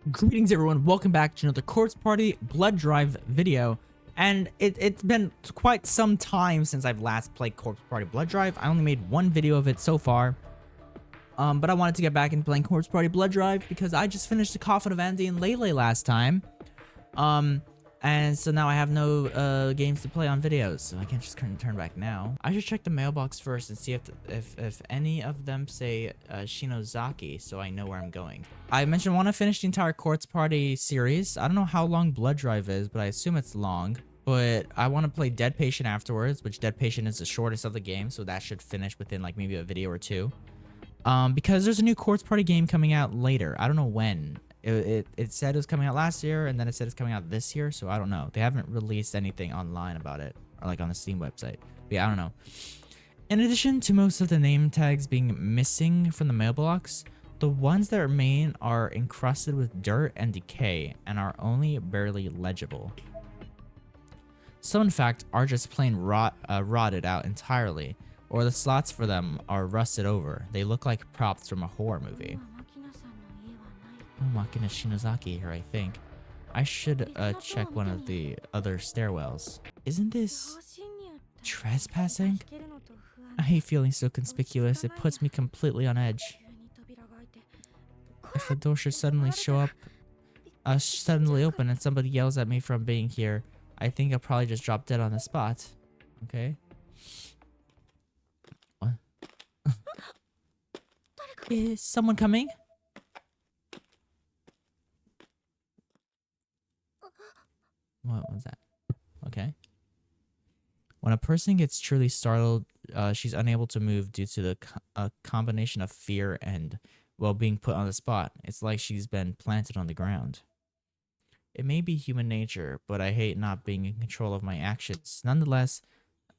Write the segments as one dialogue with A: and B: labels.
A: Greetings everyone, welcome back to another Corpse Party Blood Drive video. And it's been quite some time since I've last played Corpse Party Blood Drive. I only made one video of it so far. But I wanted to get back into playing Corpse Party Blood Drive because I just finished the Coffin of Andy and Lele last time. And so now I have no games to play on videos, so I can't just turn back now. I should check the mailbox first and see if any of them say Shinozaki, so I know where I'm going. I mentioned I want to finish the entire Corpse Party series. I don't know how long Blood Drive is, but I assume it's long. But I want to play Dead Patient afterwards, which Dead Patient is the shortest of the game, so that should finish within like maybe a video or two. Because there's a new Corpse Party game coming out later. I don't know when. It said it was coming out last year, and then it said it's coming out this year, so I don't know. They haven't released anything online about it, or like on the Steam website. But yeah, I don't know. In addition to most of the name tags being missing from the mailbox, the ones that remain are encrusted with dirt and decay, and are only barely legible. Some, in fact, are just plain rotted out entirely, or the slots for them are rusted over. They look like props from a horror movie. Oh, Makina Shinozaki here, I think. I should check one of the other stairwells. Isn't this trespassing? I hate feeling so conspicuous. It puts me completely on edge. If the door should suddenly suddenly open and somebody yells at me from being here, I think I'll probably just drop dead on the spot. Okay. What? Is someone coming? What was that? Okay. When a person gets truly startled, she's unable to move due to a combination of fear and, well, being put on the spot. It's like she's been planted on the ground. It may be human nature, but I hate not being in control of my actions. Nonetheless,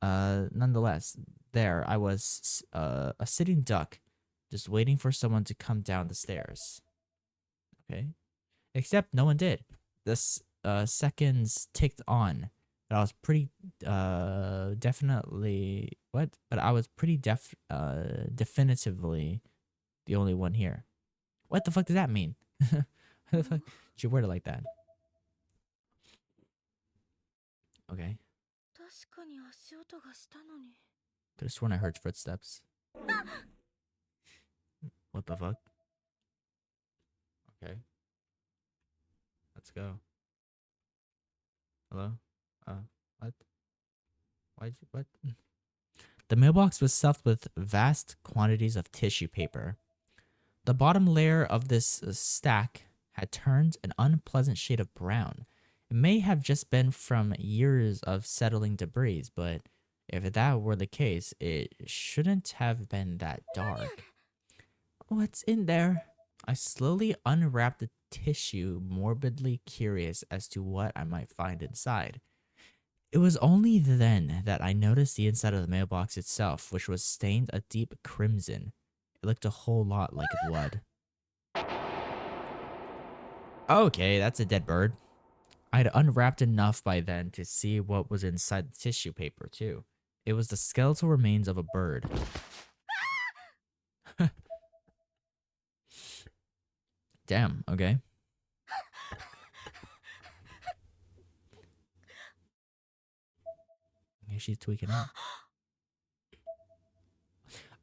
A: there I was, a sitting duck, just waiting for someone to come down the stairs. Okay. Except no one did. This seconds ticked on, but I was pretty definitely but I was pretty definitively the only one here. What the fuck does that mean? How the fuck did you word it like that? Okay. Could have sworn I heard footsteps. What the fuck? Okay. Let's go. Hello? What? What? The mailbox was stuffed with vast quantities of tissue paper. The bottom layer of this stack had turned an unpleasant shade of brown. It may have just been from years of settling debris, but if that were the case, it shouldn't have been that dark. What's in there? I slowly unwrapped the tissue, morbidly curious as to what I might find inside. It was only then that I noticed the inside of the mailbox itself, which was stained a deep crimson. It looked a whole lot like blood. Okay, that's a dead bird. I'd unwrapped enough by then to see what was inside the tissue paper, too. It was the skeletal remains of a bird. Damn, okay. Okay, she's tweaking out.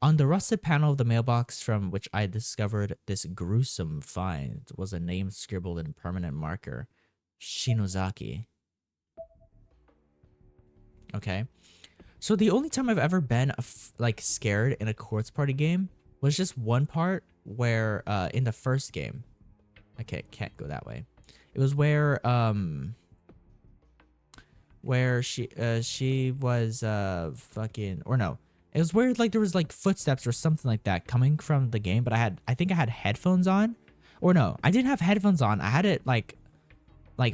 A: On the rusted panel of the mailbox from which I discovered this gruesome find was a name scribbled in permanent marker. Shinozaki. Okay. So the only time I've ever been like scared in a Corpse Party game was just one part where in the first game. Okay, can't go that way. It was where she was fucking, or no. It was where like there was like footsteps or something like that coming from the game, but I think I had headphones on. Or no, I didn't have headphones on. I had it like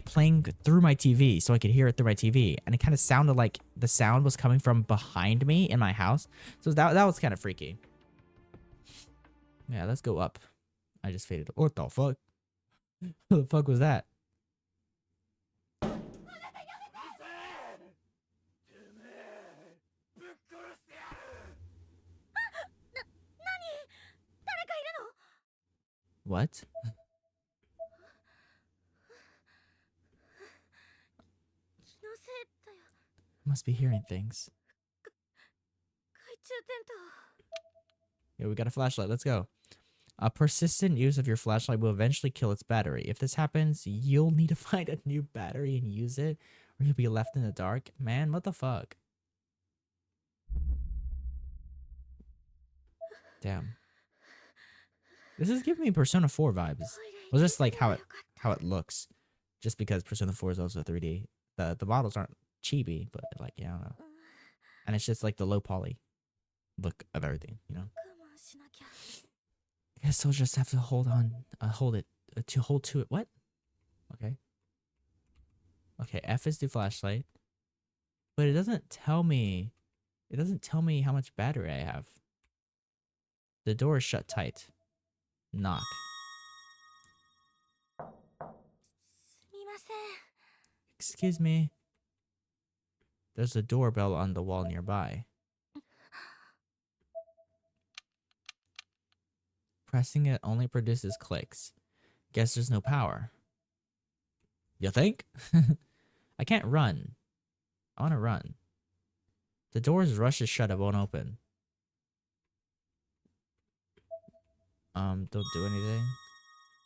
A: playing through my TV so I could hear it through my TV, and it kind of sounded like the sound was coming from behind me in my house. So that was kind of freaky. Yeah, let's go up. I just faded. What the fuck? What the fuck was that? What? must be hearing things. Yeah, we got a flashlight. Let's go. A persistent use of your flashlight will eventually kill its battery. If this happens, you'll need to find a new battery and use it, or you'll be left in the dark. Man, what the fuck? Damn. This is giving me Persona 4 vibes. Well, just like how it looks. Just because Persona 4 is also 3D. The models aren't chibi, but like, yeah, I don't know. And it's just like the low poly look of everything, you know? I guess I'll just have to hold to it. What? Okay. Okay, F is the flashlight. But it doesn't tell me how much battery I have. The door is shut tight. Knock. Excuse me. There's a doorbell on the wall nearby. Pressing it only produces clicks. Guess there's no power. You think? I can't run. I want to run. The door is rushes shut. It won't open. Don't do anything.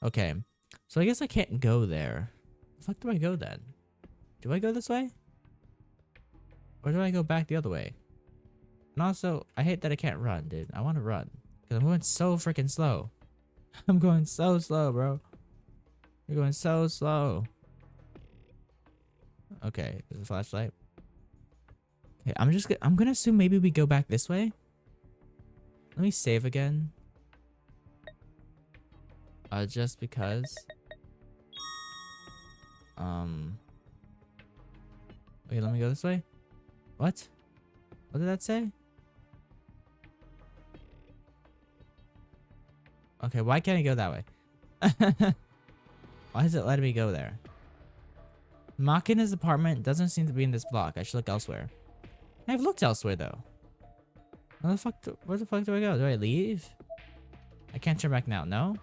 A: Okay. So I guess I can't go there. The fuck do I go then? Do I go this way? Or do I go back the other way? And also, I hate that I can't run, dude. I want to run. Because I'm going so freaking slow. I'm going so slow, bro. You're going so slow. Okay, there's a flashlight. Okay, I'm gonna assume maybe we go back this way. Let me save again. Just because. Wait, let me go this way. What? What did that say? Okay, why can't I go that way? Why is it letting me go there? Makina's apartment doesn't seem to be in this block. I should look elsewhere. I've looked elsewhere though. Where the fuck do I go? Do I leave? I can't turn back now, no?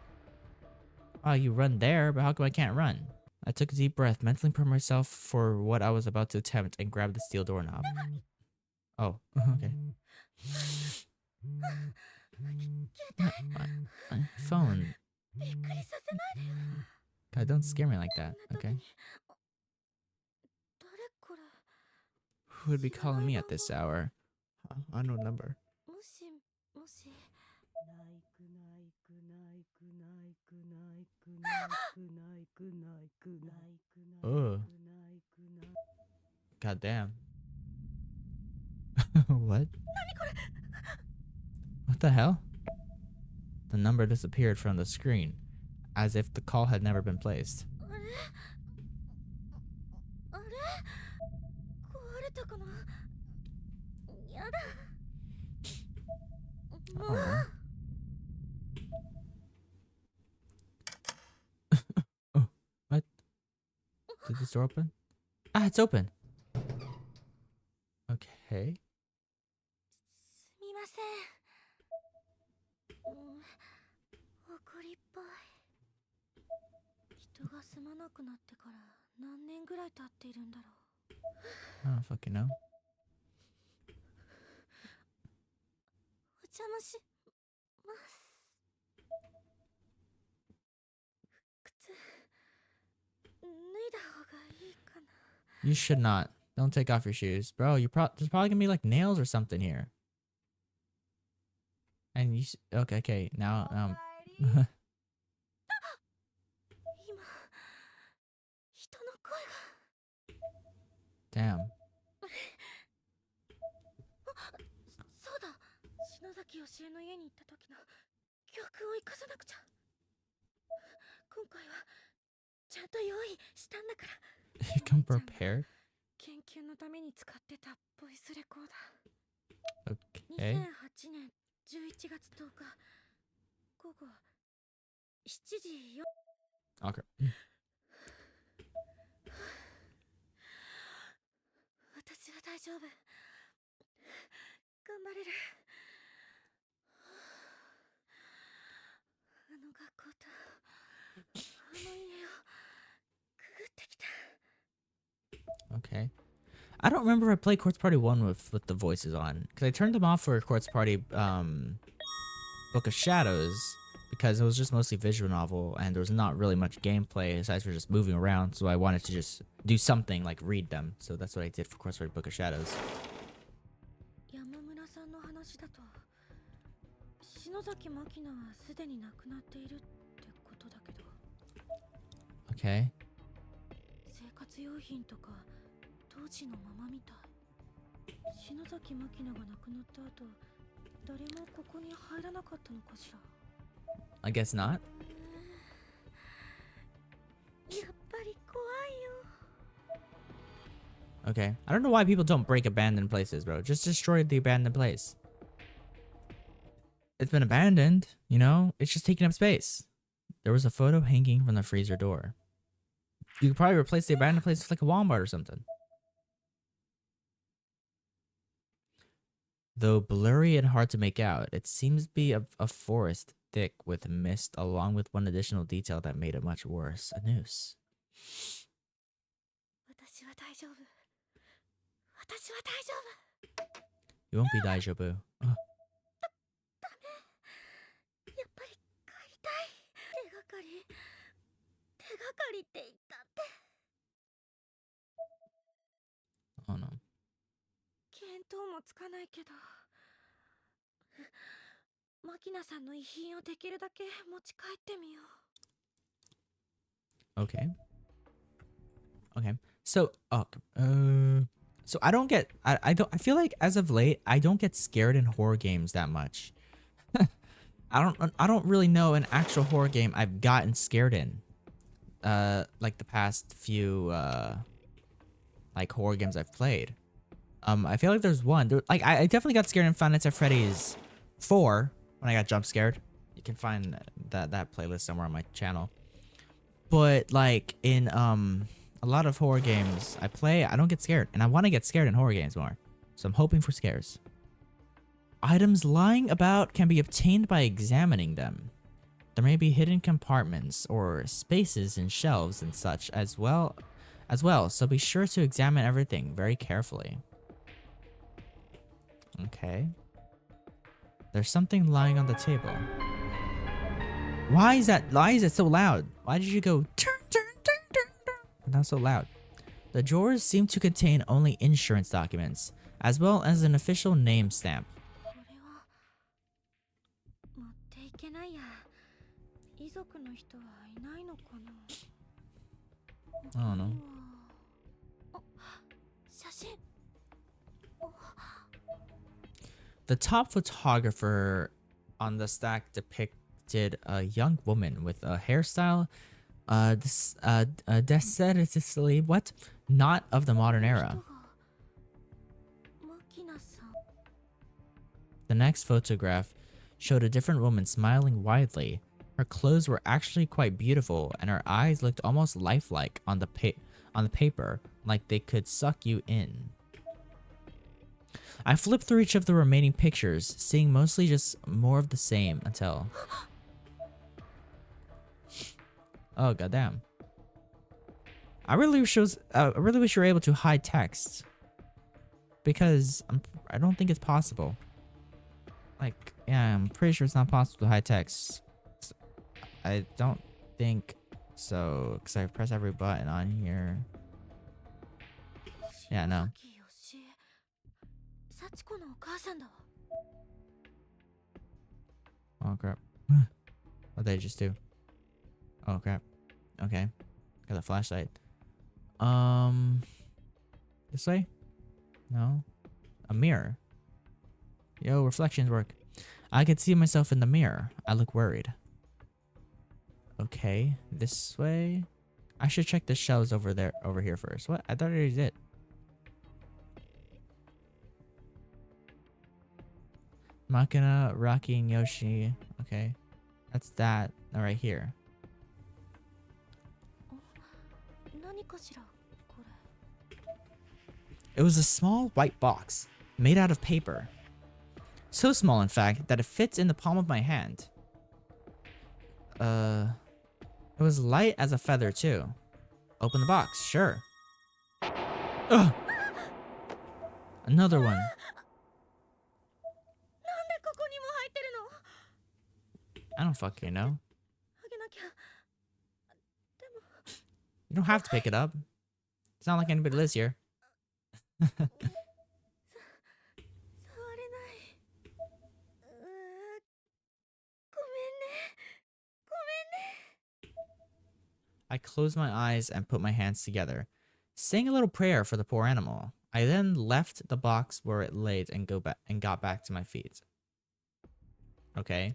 A: Oh, you run there, but how come I can't run? I took a deep breath, mentally prepared myself for what I was about to attempt, and grabbed the steel doorknob. Oh, okay. My phone. God, don't scare me like that, okay? Who would be calling me at this hour? Unknown number. Oh. God damn. What? What the hell? The number disappeared from the screen, as if the call had never been placed. Oh. Oh, what? Did this door open? Ah, it's open. Okay. I don't fucking know. You should not. Don't take off your shoes. Bro, there's probably gonna be like nails or something here. And you okay, now damn. You come prepared? Okay. Okay. Okay. I don't remember if I played Quartz Party 1 with the voices on. Because I turned them off for Quartz Party Book of Shadows. Because it was just mostly visual novel. And there was not really much gameplay aside from just moving around. So I wanted to just do something like read them. So that's what I did for Quartz Party Book of Shadows. Okay. I guess not. Okay. I don't know why people don't break abandoned places, bro. Just destroy the abandoned place. It's been abandoned, you know? It's just taking up space. There was a photo hanging from the freezer door. You could probably replace the abandoned place with like a Walmart or something. Though blurry and hard to make out, it seems to be a forest thick with mist, along with one additional detail that made it much worse. A noose. You won't be daijoubu. Oh. Oh no. Okay. Okay. So, so I don't get, I feel like as of late, I don't get scared in horror games that much. I don't really know an actual horror game I've gotten scared in. Like the past few, like horror games I've played. I feel like there's one, like I definitely got scared in Five Nights at Freddy's 4 when I got jump scared. You can find that playlist somewhere on my channel. But like in, a lot of horror games I play, I don't get scared, and I want to get scared in horror games more. So I'm hoping for scares. Items lying about can be obtained by examining them. There may be hidden compartments or spaces in shelves and such as well, so be sure to examine everything very carefully. Okay. There's something lying on the table. Why is it so loud? Why did you go turn? Not so loud. The drawers seem to contain only insurance documents, as well as an official name stamp. I don't know. The top photographer on the stack depicted a young woman with a hairstyle decidedly not of the modern era. The next photograph showed a different woman smiling widely. Her clothes were actually quite beautiful, and her eyes looked almost lifelike on the paper, like they could suck you in. I flipped through each of the remaining pictures, seeing mostly just more of the same until... Oh goddamn! I really wish you were able to hide text, because I don't think it's possible. Like, yeah, I'm pretty sure it's not possible to hide text. I don't think so, because I press every button on here. Yeah, no. Oh crap! What did I just do? Oh crap! Okay, got a flashlight. This way? No, a mirror. Yo, reflections work. I could see myself in the mirror. I look worried. Okay, this way. I should check the shelves over here first. What? I thought I already did. Makina, Rocky, and Yoshi. Okay, that's that right here. It was a small white box made out of paper. So small, in fact, that it fits in the palm of my hand. It was light as a feather, too. Open the box, sure. Ugh! Another one.
B: なんでここにも入ってるの？
A: I don't fucking know.
B: あげなきゃ。でも
A: You don't have to pick it up. It's not like anybody lives here.
B: 触れない。ごめんね。ごめんね。
A: I closed my eyes and put my hands together, saying a little prayer for the poor animal. I then left the box where it laid and got back to my feet. Okay.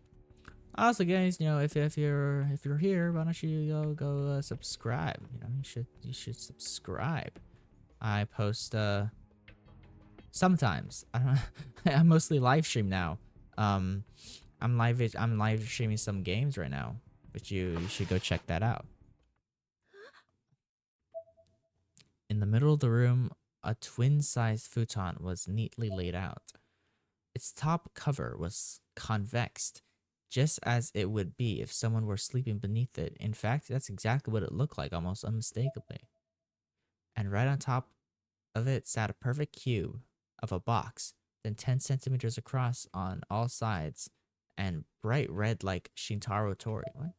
A: Also, guys, you know, if you're here, why don't you go subscribe? You know, you should subscribe. I post sometimes. I don't. I mostly live stream now. I'm live streaming some games right now, but you should go check that out. In the middle of the room, a twin-sized futon was neatly laid out. Its top cover was convex, just as it would be if someone were sleeping beneath it. In fact, that's exactly what it looked like, almost unmistakably. And right on top of it sat a perfect cube of a box, then 10 centimeters across on all sides, and bright red like Shintaro Tori. What?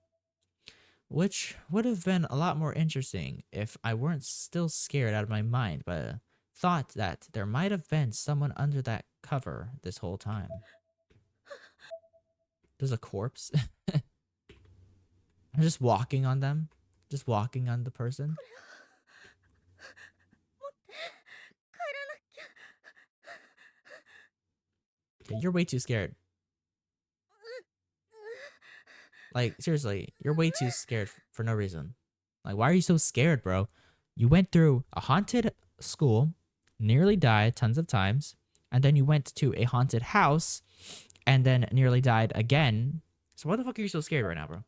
A: Which would have been a lot more interesting if I weren't still scared out of my mind by the thought that there might have been someone under that cover this whole time. There's a corpse. I'm just walking on them. Just walking on the person. Okay, you're way too scared. Like, seriously, you're way too scared for no reason. Like, why are you so scared, bro? You went through a haunted school, nearly died tons of times, and then you went to a haunted house, and then nearly died again. So why the fuck are you so scared right now, bro?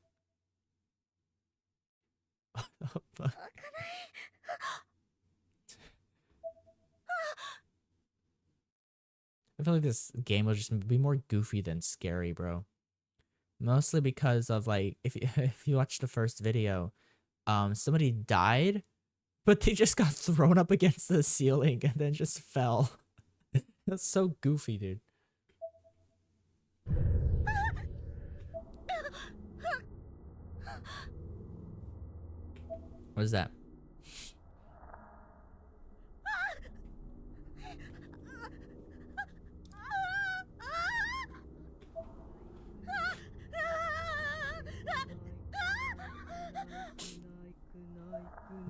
A: I feel like this game will just be more goofy than scary, bro. Mostly because of like if you watch the first video, somebody died, but they just got thrown up against the ceiling and then just fell. That's so goofy, dude. What is that?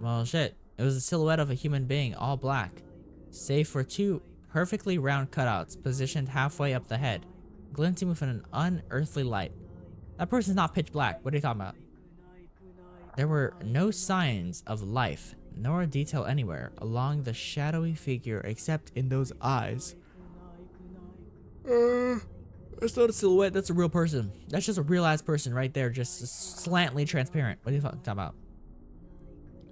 A: Well, shit. It was a silhouette of a human being, all black, save for two perfectly round cutouts positioned halfway up the head, glinting with an unearthly light. That person's not pitch black. What are you talking about? There were no signs of life, nor detail anywhere along the shadowy figure except in those eyes. That's not a silhouette, that's a real person. That's just a real ass person right there, just slantly transparent. What are you talking about?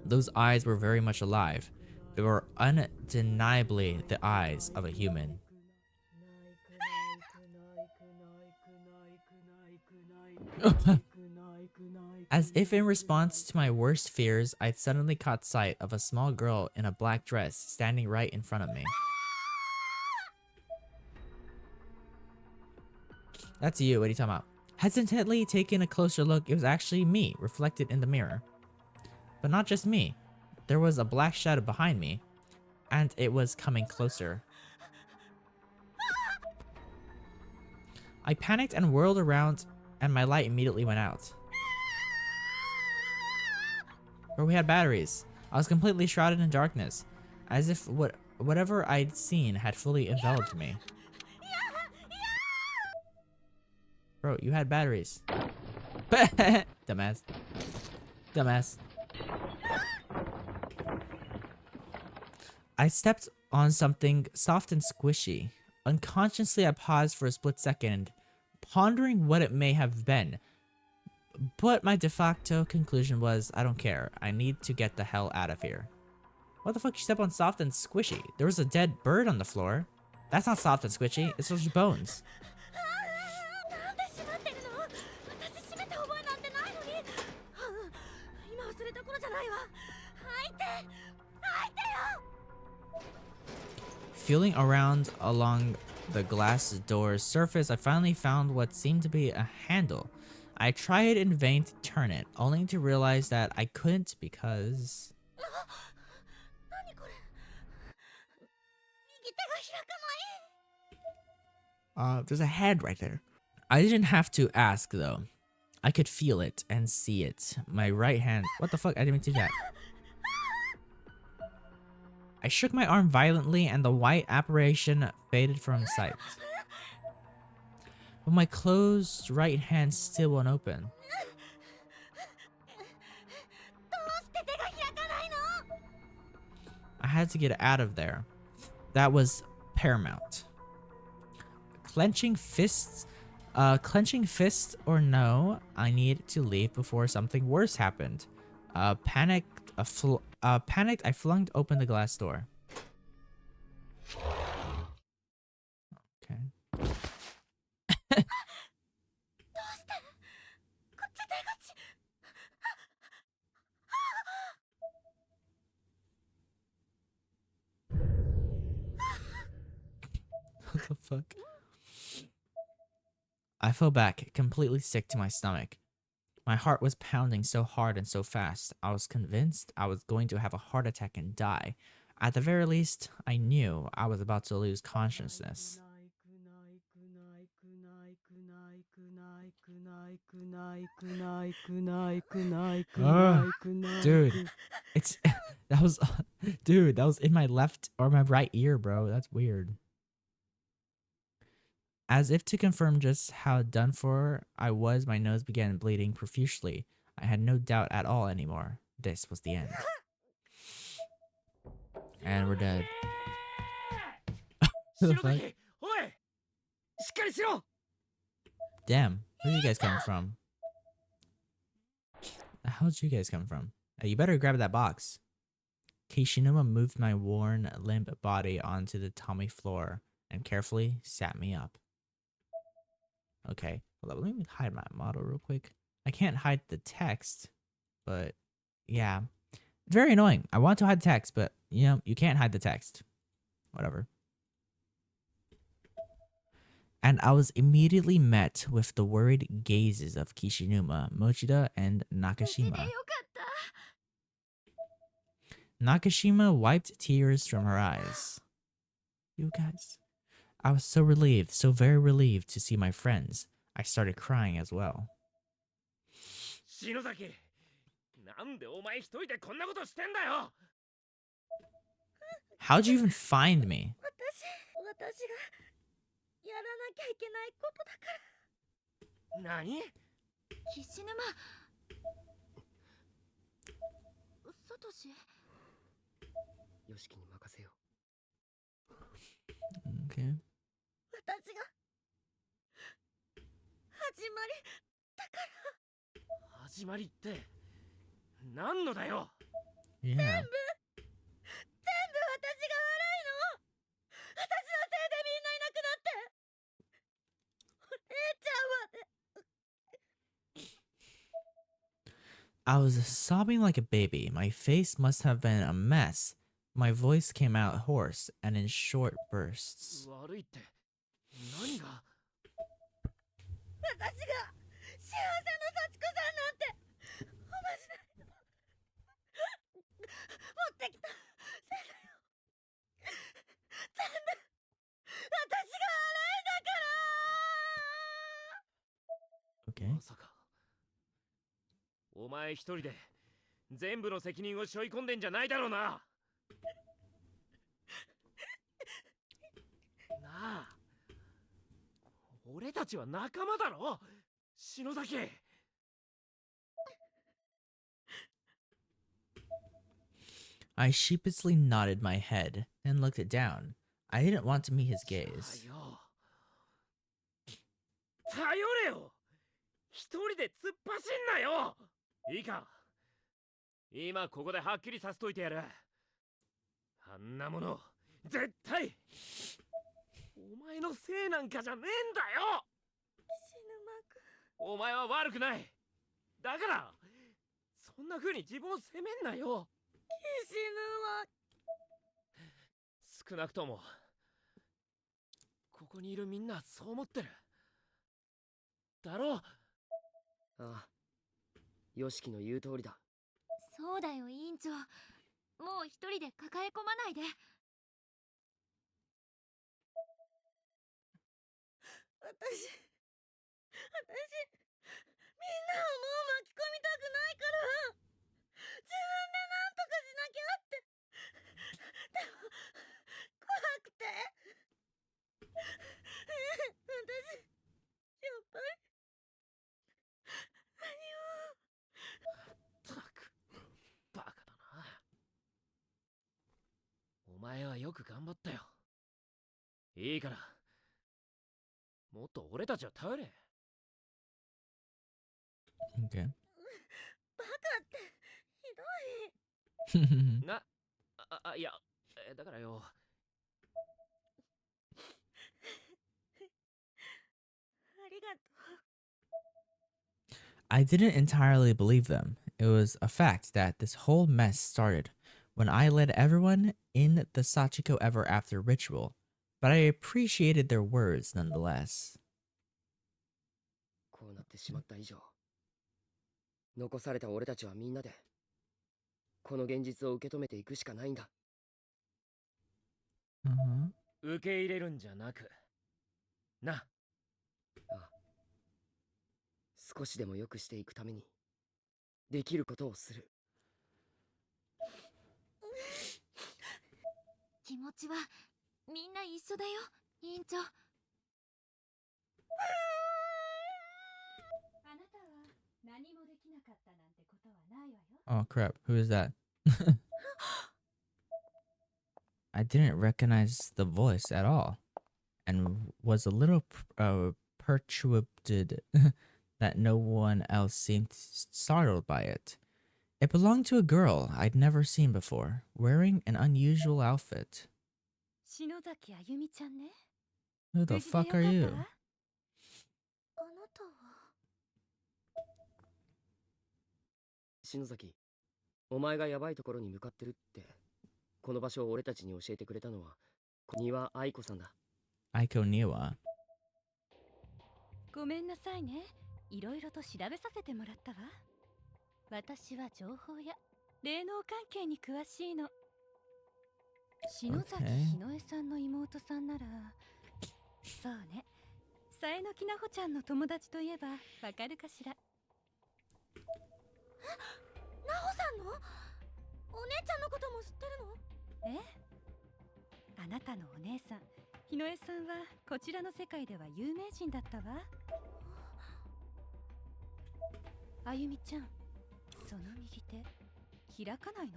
A: Those eyes were very much alive. They were undeniably the eyes of a human. As if in response to my worst fears, I suddenly caught sight of a small girl in a black dress standing right in front of me. That's you, what are you talking about? Hesitantly taking a closer look, it was actually me, reflected in the mirror. But not just me. There was a black shadow behind me, and it was coming closer. I panicked and whirled around, and my light immediately went out. But we had batteries. I was completely shrouded in darkness, as if whatever I'd seen had fully enveloped me. Bro, you had batteries. Dumbass. Dumbass. I stepped on something soft and squishy. Unconsciously, I paused for a split second, pondering what it may have been. But my de facto conclusion was, I don't care. I need to get the hell out of here. What the fuck you step on soft and squishy? There was a dead bird on the floor. That's not soft and squishy. It's just bones. Feeling around along the glass door's surface, I finally found what seemed to be a handle. I tried in vain to turn it, only to realize that I couldn't because...
B: 何これ、右手が開かない。
A: There's a head right there. I didn't have to ask though. I could feel it and see it. My right hand. What the fuck? I didn't mean to do that. I shook my arm violently and the white apparition faded from sight. But my closed right hand still won't open.
B: どうして手が開かないの。
A: I had to get out of there. That was paramount. Clenching fists or no, I needed to leave before something worse happened. Panicked, I flung open the glass door. Okay.
B: どうして、こっち手がち。
A: What the fuck? I fell back, completely sick to my stomach. My heart was pounding so hard and so fast. I was convinced I was going to have a heart attack and die. At the very least, I knew I was about to lose consciousness. Dude, it's that was dude, that was in my left or my right ear, bro. That's weird. As if to confirm just how done for I was, my nose began bleeding profusely. I had no doubt at all anymore. This was the end. And we're dead. The fuck? Damn, where are you guys coming from? The hell did you guys come from? Hey, you better grab that box. Kishinuma moved my worn, limp body onto the tummy floor and carefully sat me up. Okay, hold on, let me hide my model real quick. I can't hide the text, but yeah. It's very annoying. I want to hide the text, but you know, you can't hide the text. Whatever. And I was immediately met with the worried gazes of Kishinuma, Mochida, and Nakashima. Nakashima wiped tears from her eyes. You guys. I was so relieved, so very relieved to see my friends. I started crying as well. How'd you even find me?
B: やらなきゃいけないことだから。何？岸沼。サトシ。よしきに任せよう。
A: Okay.
B: 私が始まりだから。始まりって何のだよ。
A: Yeah.
B: 全部私が悪いの。私のせいでみんないなくなって。
A: I was sobbing like a baby. My face must have been a mess. My voice came out hoarse and in short bursts.
B: 悪いって何が？私が幸せの幸子さんなんておまじない持ってきたせいだよ。全部私が悪いんだから。
A: Okay.
B: まさかお前一人で全部の責任を背負い込んでんじゃないだろうな。なあ、俺たちは仲間だろ、篠崎。
A: I sheepishly nodded my head and looked it down. I didn't want to meet his gaze.
B: 頼れよ。一人で突っ走んなよ。いいか。今ここではっきりさせといてやる。あんなもの絶対お前のせいなんかじゃねえんだよ。死ぬまく。お前は悪くない。だからそんな風に自分を責めんなよ。死ぬま。少なくともここにいるみんなそう思ってるだろう。ああ、ヨシキの言う通りだ。
C: そうだよ委員長、もう一人で抱え込まないで。私みんなをもう巻き込みたくないから、自分でなんとかしなきゃって。でも怖くて私やっぱり何も。
B: ったくバカだな。お前はよく頑張ったよ。いいからもっと俺たちを頼れ。
A: Okay.
C: バカってひどい。
B: な、いや、だからよ。
C: ありがとう。
A: I didn't entirely believe them. It was a fact that this whole mess started when I led everyone in the Sachiko Ever After ritual, but I appreciated their words nonetheless.
B: こうなってしまった以上、残された俺たちはみんなでこの現実を受け止めていくしかないんだ。受け入れるんじゃなくな。ああ、少しでも良くしていくためにできることをする。
C: 気持ちはみんな一緒だよ委員長。あなたは何もできなかったなんてことはないわよ。
A: Oh crap, who is that? I didn't recognize the voice at all and was a little perturbed that no one else seemed startled by it. It belonged to a girl I'd never seen before, wearing an unusual outfit.
C: 篠崎あゆみちゃんね。
A: Who the
C: 無事で
A: fuck
C: よか
A: are
C: った
A: you?
C: わ。あなたは。
B: 篠崎、お前がヤバいところに向かってるってこの場所を俺たちに教えてくれたのは庭愛子さんだ。
A: Aiko Niwa.
C: ごめんなさいね、いろいろと調べさせてもらったわ。私は情報や霊能関係に詳しいの。篠崎ひのえさんの妹さんなら、そうね、さえのきなほちゃんの友達といえばわかるかしら。え、なほさんのお姉ちゃんのことも知ってるの？ええ、あなたのお姉さんひのえさんはこちらの世界では有名人だったわ。あゆみちゃん、その右手開かないの？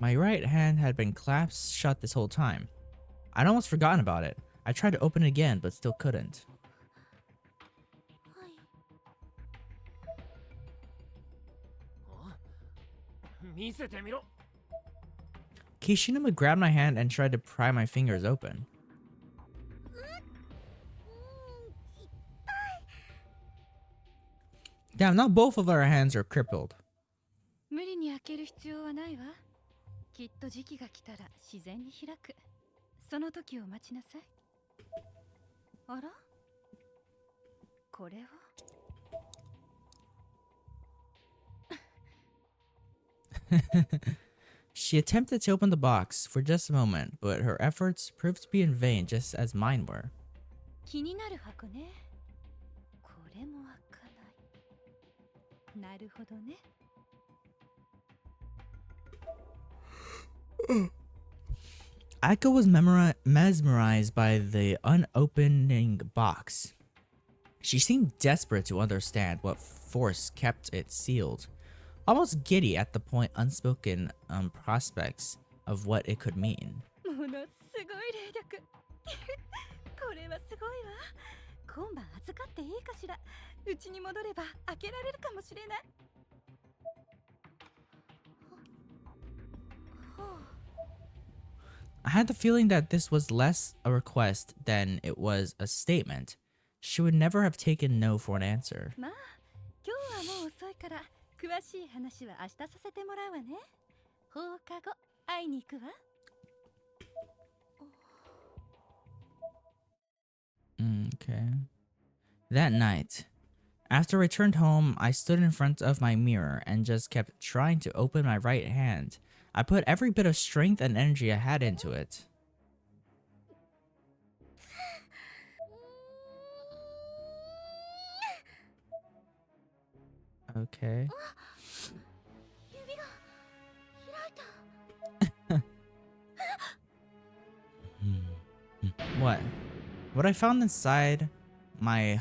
A: My right hand had been clasped shut this whole time. I'd almost forgotten about it. I tried to open it again, but still couldn't.
C: はい。
B: 見せてみろ。
A: Kishinuma grabbed my hand and tried to pry my fingers open. Damn, not both of our hands are crippled.
C: 無理に開ける必要はないわ。きっと時期が来たら自然に開く。その時を待ちなさい。あら？これは？
A: She attempted to open the box for just a moment, but her efforts proved to be in vain just as mine were.
C: 気になる箱ね。これも開かない。なるほどね。
A: Aiko was mesmerized by the unopening box. She seemed desperate to understand what force kept it sealed, almost giddy at the point unspoken prospects of what it could mean.
C: ものすごい霊力。これはすごいわ。今晩預かっていいかしら。うちに戻れば開けられるかもしれない。
A: I had the feeling that this was less a request than it was a statement. She would never have taken no for an answer.
C: まあ、今日はもう遅いから詳しい話は明日させてもらうわね。放課後会いに行くわ。
A: Okay. That night, after I returned home, I stood in front of my mirror and just kept trying to open my right hand. I put every bit of strength and energy I had into it. Okay. What? What I found inside my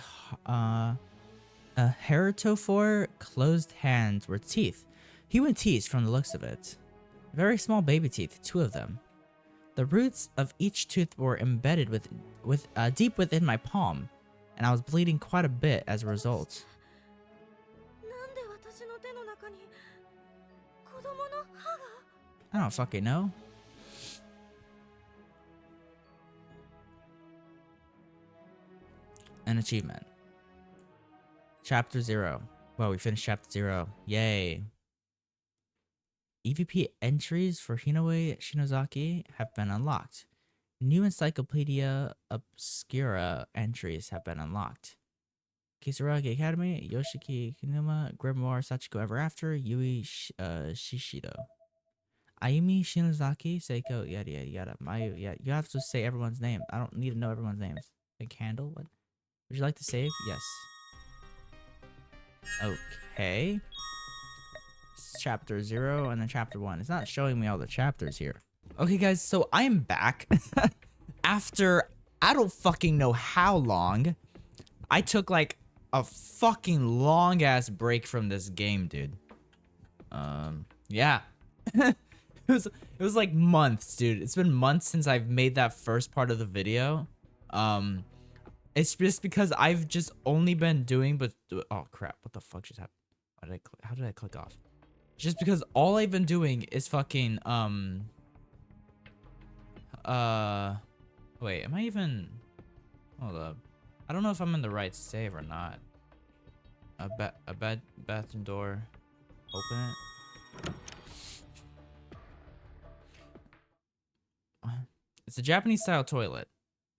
A: heritophore closed hands were teeth. Human teeth from the looks of it. Very small baby teeth, 2 of them. The roots of each tooth were embedded deep within my palm, and I was bleeding quite a bit as a result. I don't fucking know. An achievement. Chapter 0. Well, we finished Chapter 0. Yay. EVP entries for Hinoue Shinozaki have been unlocked. New Encyclopedia Obscura entries have been unlocked. Kisaragi Academy, Yoshiki Kinuma, Grimoire Sachiko Ever After, Yui Shishido. Ayumi Shinozaki, Seiko, yada yada yada. Mayu, yeah, you have to say everyone's name. I don't need to know everyone's names. A candle? What? Would you like to save? Yes. Okay. Chapter 0 and then Chapter 1. It's not showing me all the chapters here. Okay, guys, so I am back. After, I don't fucking know how long. I took like a fucking long ass break from this game, dude. Yeah. it was like months, dude. It's been months since I've made that first part of the video. It's just because I've just only been doing oh crap, what the fuck just happened? How did I click off? Just because all I've been doing is fucking wait, am I even, hold up. I don't know if I'm in the right save or not. A bathroom door. Open it. It's a Japanese style toilet.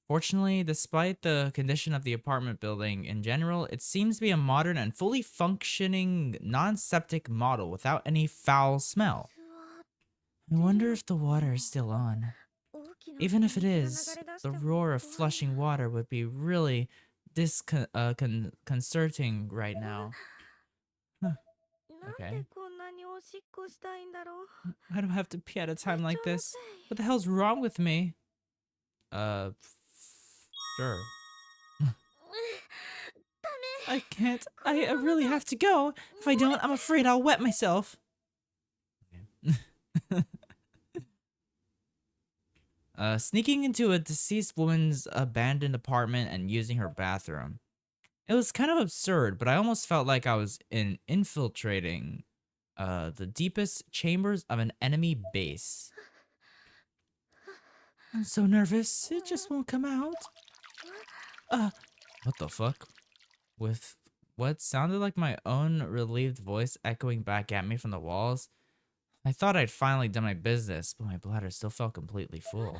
A: Fortunately, despite the condition of the apartment building in general, it seems to be a modern and fully functioning non-septic model without any foul smell. I wonder if the water is still on. Even if it is, the roar of flushing water would be really disconcerting right now. Huh. Okay. I don't have to pee at a time like this. What the hell's wrong with me? Sure. I can't. I really have to go. If I don't, I'm afraid I'll wet myself. Sneaking into a deceased woman's abandoned apartment and using her bathroom. It was kind of absurd, but I almost felt like I was infiltrating the deepest chambers of an enemy base. I'm so nervous, it just won't come out. What the fuck? With what sounded like my own relieved voice echoing back at me from the walls. I thought I'd finally done my business, but my bladder still felt completely full.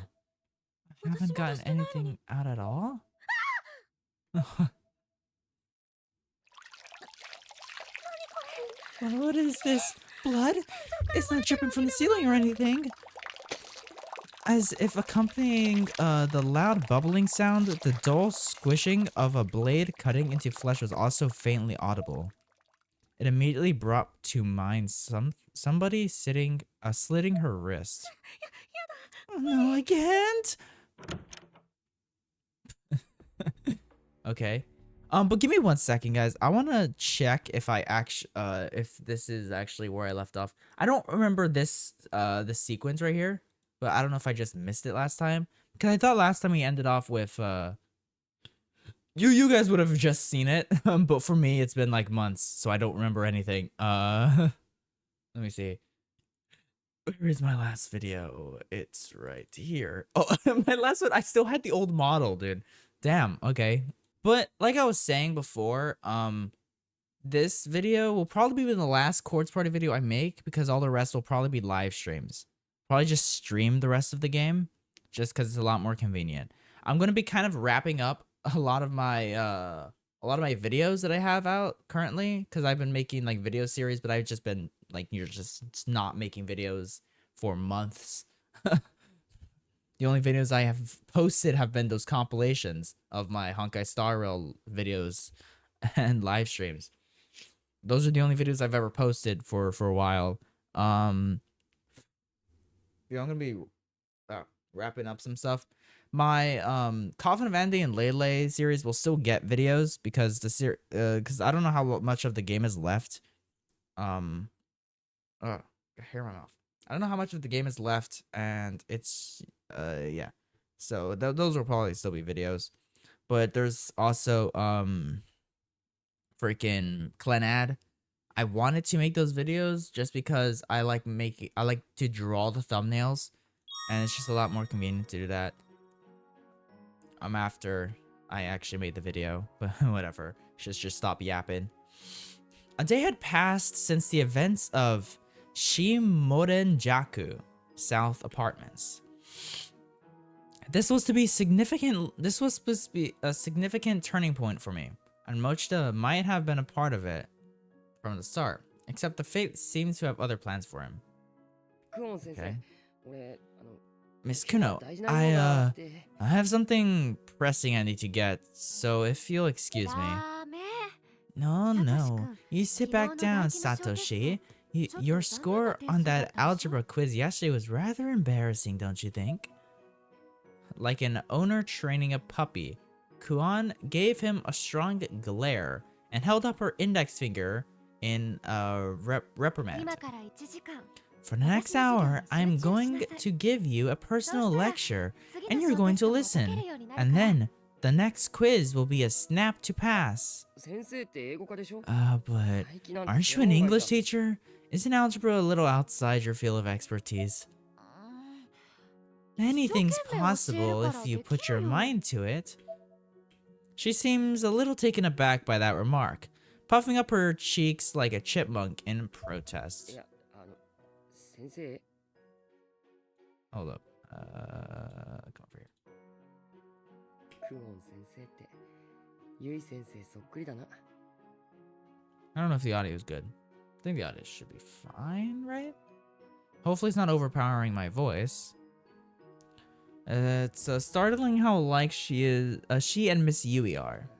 A: I haven't gotten anything out at all? What is this? Blood? It's not dripping from the ceiling or anything. As if accompanying the loud bubbling sound, the dull squishing of a blade cutting into flesh was also faintly audible. It immediately brought to mind somebody slitting her wrist. Oh no, I can't. Okay. But give me 1 second, guys. I want to check if if this is actually where I left off. I don't remember this sequence right here, but I don't know if I just missed it last time, because I thought last time we ended off with you guys would have just seen it, but for me it's been like months, so I don't remember anything. Let me see. Where is my last video? It's right here. Oh, my last one, I still had the old model, dude. Damn, okay. But like I was saying before, this video will probably be the last Quartz Party video I make, because all the rest will probably be live streams. Probably just stream the rest of the game, just because it's a lot more convenient. I'm going to be kind of wrapping up a lot of my videos that I have out currently, because I've been making like video series, but I've just been like, you're just not making videos for months. The only videos I have posted have been those compilations of my Honkai Star Rail videos and live streams. Those are the only videos I've ever posted for a while. Yeah, I'm gonna be wrapping up some stuff. My Coffin of Andy and Lele series will still get videos because because I don't know how much of the game is left. Hair in my mouth. I don't know how much of the game is left, and it's yeah. So those will probably still be videos, but there's also freaking Clenad. I wanted to make those videos just because I like to draw the thumbnails, and it's just a lot more convenient to do that. After I actually made the video, but whatever. Just stop yapping. A day had passed since the events of Shimorenjaku South Apartments. This was supposed to be a significant turning point for me, and Mochida might have been a part of it from the start, except the fate seems to have other plans for him. Okay. Miss Kuno, I have something pressing I need to get, so if you'll excuse me. No. You sit back down, Satoshi. Your score on that algebra quiz yesterday was rather embarrassing, don't you think? Like an owner training a puppy, Kuan gave him a strong glare and held up her index finger in a reprimand. For the next hour, I'm going to give you a personal lecture, and you're going to listen. And then, the next quiz will be a snap to pass. But aren't you an English teacher? Isn't algebra a little outside your field of expertise? Anything's possible if you put your mind to it. She seems a little taken aback by that remark, puffing up her cheeks like a chipmunk in protest. Hold up. Come over here. I don't know if the audio is good. I think the audio should be fine, right? Hopefully it's not overpowering my voice. It's startling how alike she and Miss Yui are.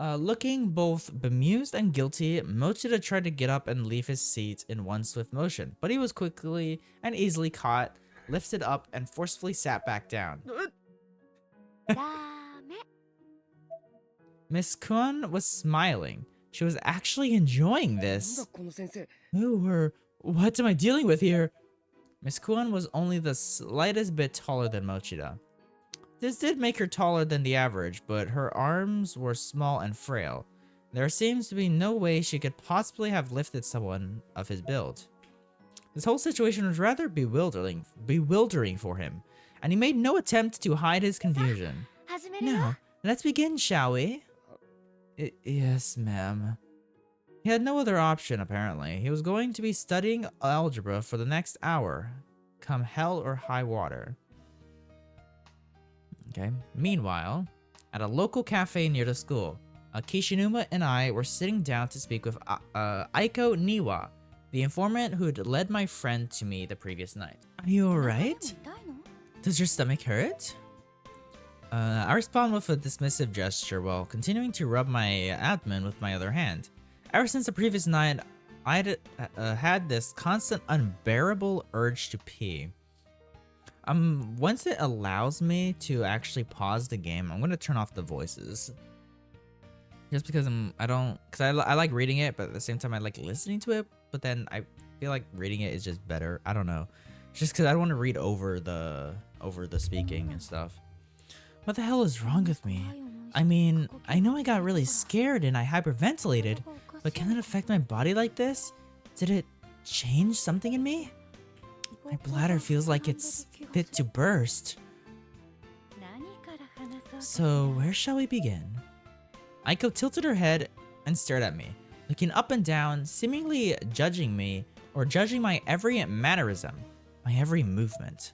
A: Looking both bemused and guilty, Mochida tried to get up and leave his seat in one swift motion, but he was quickly and easily caught, lifted up, and forcefully sat back down. Miss Kuan was smiling. She was actually enjoying this. What am I dealing with here? Miss Kuan was only the slightest bit taller than Mochida. This did make her taller than the average, but her arms were small and frail. There seems to be no way she could possibly have lifted someone of his build. This whole situation was rather bewildering for him, and he made no attempt to hide his confusion. Now, let's begin, shall we? Yes, ma'am. He had no other option, apparently. He was going to be studying algebra for the next hour, come hell or high water. Okay. Meanwhile, at a local cafe near the school, Kishinuma and I were sitting down to speak with Aiko Niwa, the informant who had led my friend to me the previous night. Are you alright? Does your stomach hurt? I respond with a dismissive gesture while continuing to rub my abdomen with my other hand. Ever since the previous night, I'd had this constant unbearable urge to pee. Once it allows me to actually pause the game, I'm gonna turn off the voices. Just because I like reading it, but at the same time I like listening to it, but then I feel like reading it is just better. I don't know. Just because I don't want to read over the speaking and stuff. What the hell is wrong with me? I mean, I know I got really scared and I hyperventilated, but can it affect my body like this? Did it change something in me? My bladder feels like it's fit to burst. So, where shall we begin? Aiko tilted her head and stared at me, looking up and down, seemingly judging me, or judging my every mannerism, my every movement.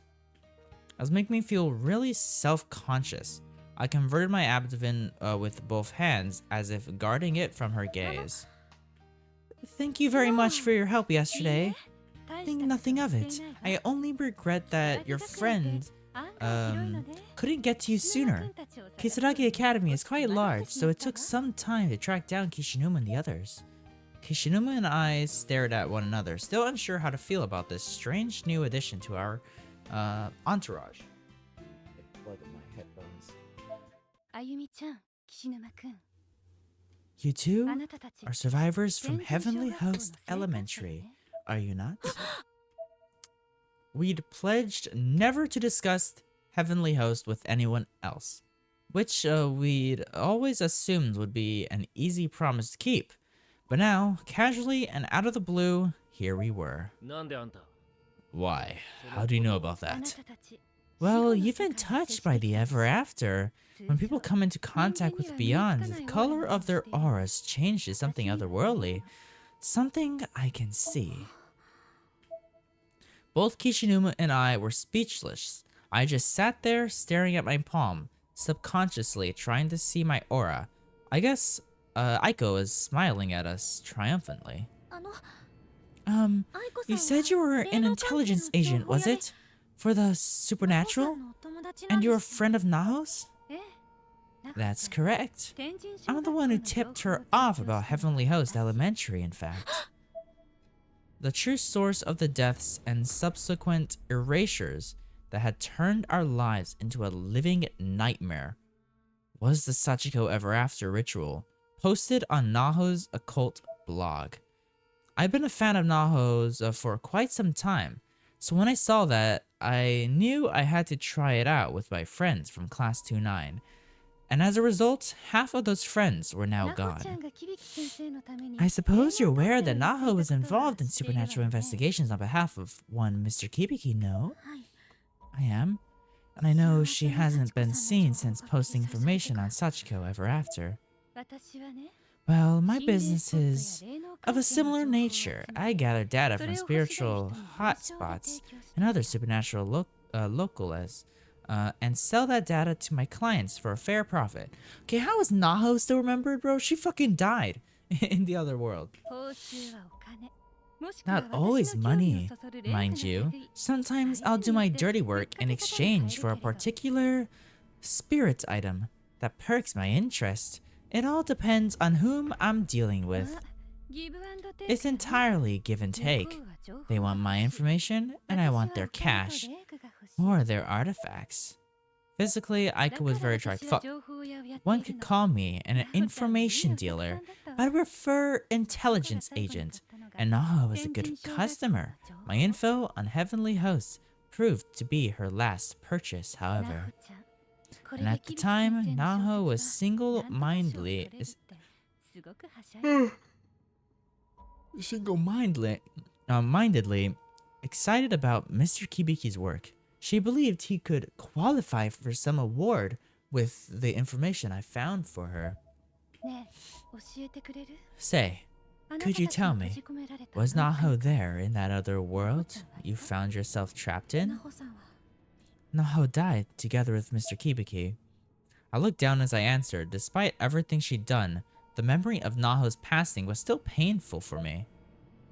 A: It was making me feel really self-conscious. I converted my abdomen with both hands as if guarding it from her gaze. Thank you very much for your help yesterday. Think nothing of it. I only regret that your friend couldn't get to you sooner. Kisaragi Academy is quite large, so it took some time to track down Kishinuma and the others. Kishinuma and I stared at one another, still unsure how to feel about this strange new addition to our entourage. Plug in my headphones. You two are survivors from Heavenly Host Elementary, are you not? We'd pledged never to discuss Heavenly Host with anyone else, which we'd always assumed would be an easy promise to keep. But now, casually and out of the blue, here we were. Why? How do you know about that? Well, you've been touched by the ever after. When people come into contact with beyond, the color of their auras change to something otherworldly. Something I can see. Both Kishinuma and I were speechless. I just sat there staring at my palm, subconsciously trying to see my aura. I guess Aiko is smiling at us triumphantly. You said you were an intelligence agent, was it? For the supernatural? And you're a friend of Naho's? That's correct. I'm the one who tipped her off about Heavenly Host Elementary, in fact. The true source of the deaths and subsequent erasures that had turned our lives into a living nightmare was the Sachiko Ever After ritual, posted on Naho's occult blog. I've been a fan of Naho's for quite some time, so when I saw that, I knew I had to try it out with my friends from Class 2-9. And as a result, half of those friends were now gone. I suppose you're aware that Naho was involved in supernatural investigations on behalf of one Mr. Kibiki, no? I am. And I know she hasn't been seen since posting information on Sachiko Ever After. Well, my business is of a similar nature. I gather data from spiritual hotspots and other supernatural locales, and sell that data to my clients for a fair profit. Okay, how is Naho still remembered, bro? She fucking died in the other world. Not always money, mind you. Sometimes I'll do my dirty work in exchange for a particular spirit item that perks my interest. It all depends on whom I'm dealing with. It's entirely give and take. They want my information, and I want their cash. Or their artifacts. Physically, Aiko was very attractive. One could call me an information dealer, but I prefer intelligence agent. And Naho was a good customer. My info on Heavenly Hosts proved to be her last purchase, however. And at the time, Naho was single-mindedly excited about Mr. Kibiki's work. She believed he could qualify for some award with the information I found for her. Say, could you tell me, was Naho there in that other world you found yourself trapped in? Naho died together with Mr. Kibiki. I looked down as I answered. Despite everything she'd done, the memory of Naho's passing was still painful for me.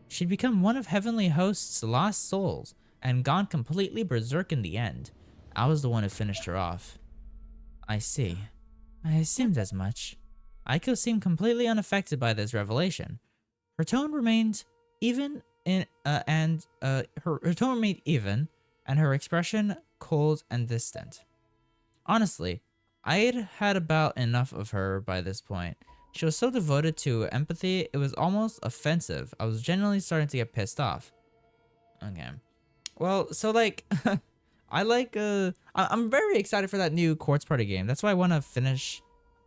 A: She'd become one of Heavenly Host's lost souls, and gone completely berserk in the end. I was the one who finished her off. I see. I assumed as much. Aiko seemed completely unaffected by this revelation. Her tone remained even, and her expression cold and distant. Honestly, I'd had about enough of her by this point. She was so devoted to empathy, it was almost offensive. I was genuinely starting to get pissed off. Okay. Well, so like, I'm very excited for that new Quartz Party game. That's why I want to finish.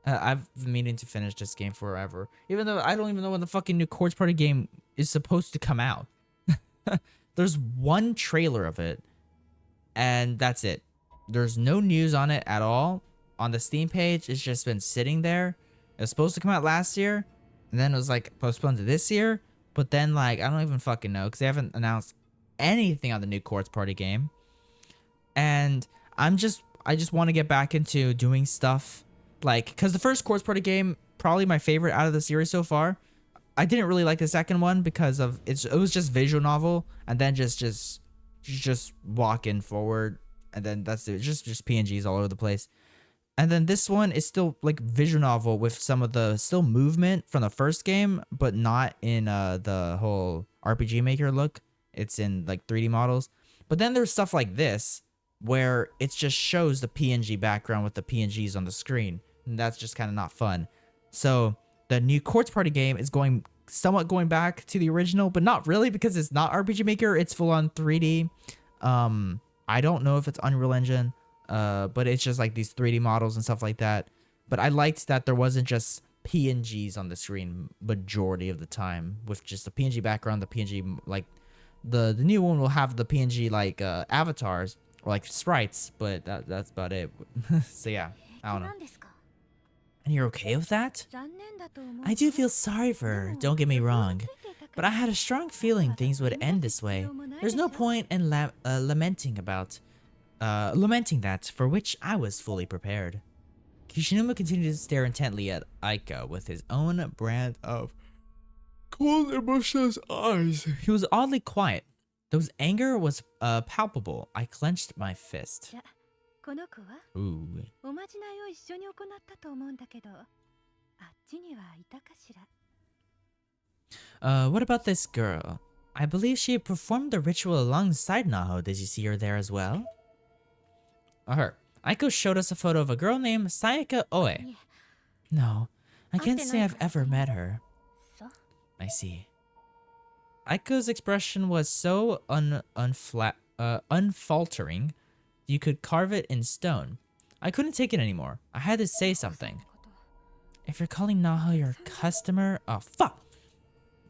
A: I've been meaning to finish this game forever. Even though I don't even know when the fucking new Quartz Party game is supposed to come out. There's one trailer of it, and that's it. There's no news on it at all. On the Steam page, it's just been sitting there. It was supposed to come out last year, and then it was like postponed to this year. But then like, I don't even fucking know, because they haven't announced anything on the new Quartz Party game. And I just want to get back into doing stuff like, because the first Quartz Party game, probably my favorite out of the series so far. I didn't really like the second one because of it was just visual novel and then just walking forward and then that's it, just PNGs all over the place. And then this one is still like visual novel with some of the still movement from the first game, but not in the whole RPG Maker look. It's in like 3D models. But then there's stuff like this where it just shows the PNG background with the PNGs on the screen. And that's just kind of not fun. So the new Quartz Party game is somewhat going back to the original, but not really because it's not RPG Maker. It's full on 3D. I don't know if it's Unreal Engine. But it's just like these 3D models and stuff like that. But I liked that there wasn't just PNGs on the screen majority of the time with just the PNG background, the PNG like the new one will have the PNG like avatars or like sprites, but that's about it. So yeah, I don't know. And you're okay with that? I do feel sorry for her, don't get me wrong. But I had a strong feeling things would end this way. There's no point in lamenting that, for which I was fully prepared. Kishinuma continued to stare intently at Aika with his own brand of cold, emotionless eyes. He was oddly quiet. Though his anger was palpable, I clenched my fist. Ooh. What about this girl? I believe she performed the ritual alongside Naho. Did you see her there as well? Her. Aiko showed us a photo of a girl named Sayaka Oe. No, I can't say I've ever met her. I see. Aiko's expression was so unfaltering, you could carve it in stone. I couldn't take it anymore. I had to say something. If you're calling Naho your customer, oh fuck!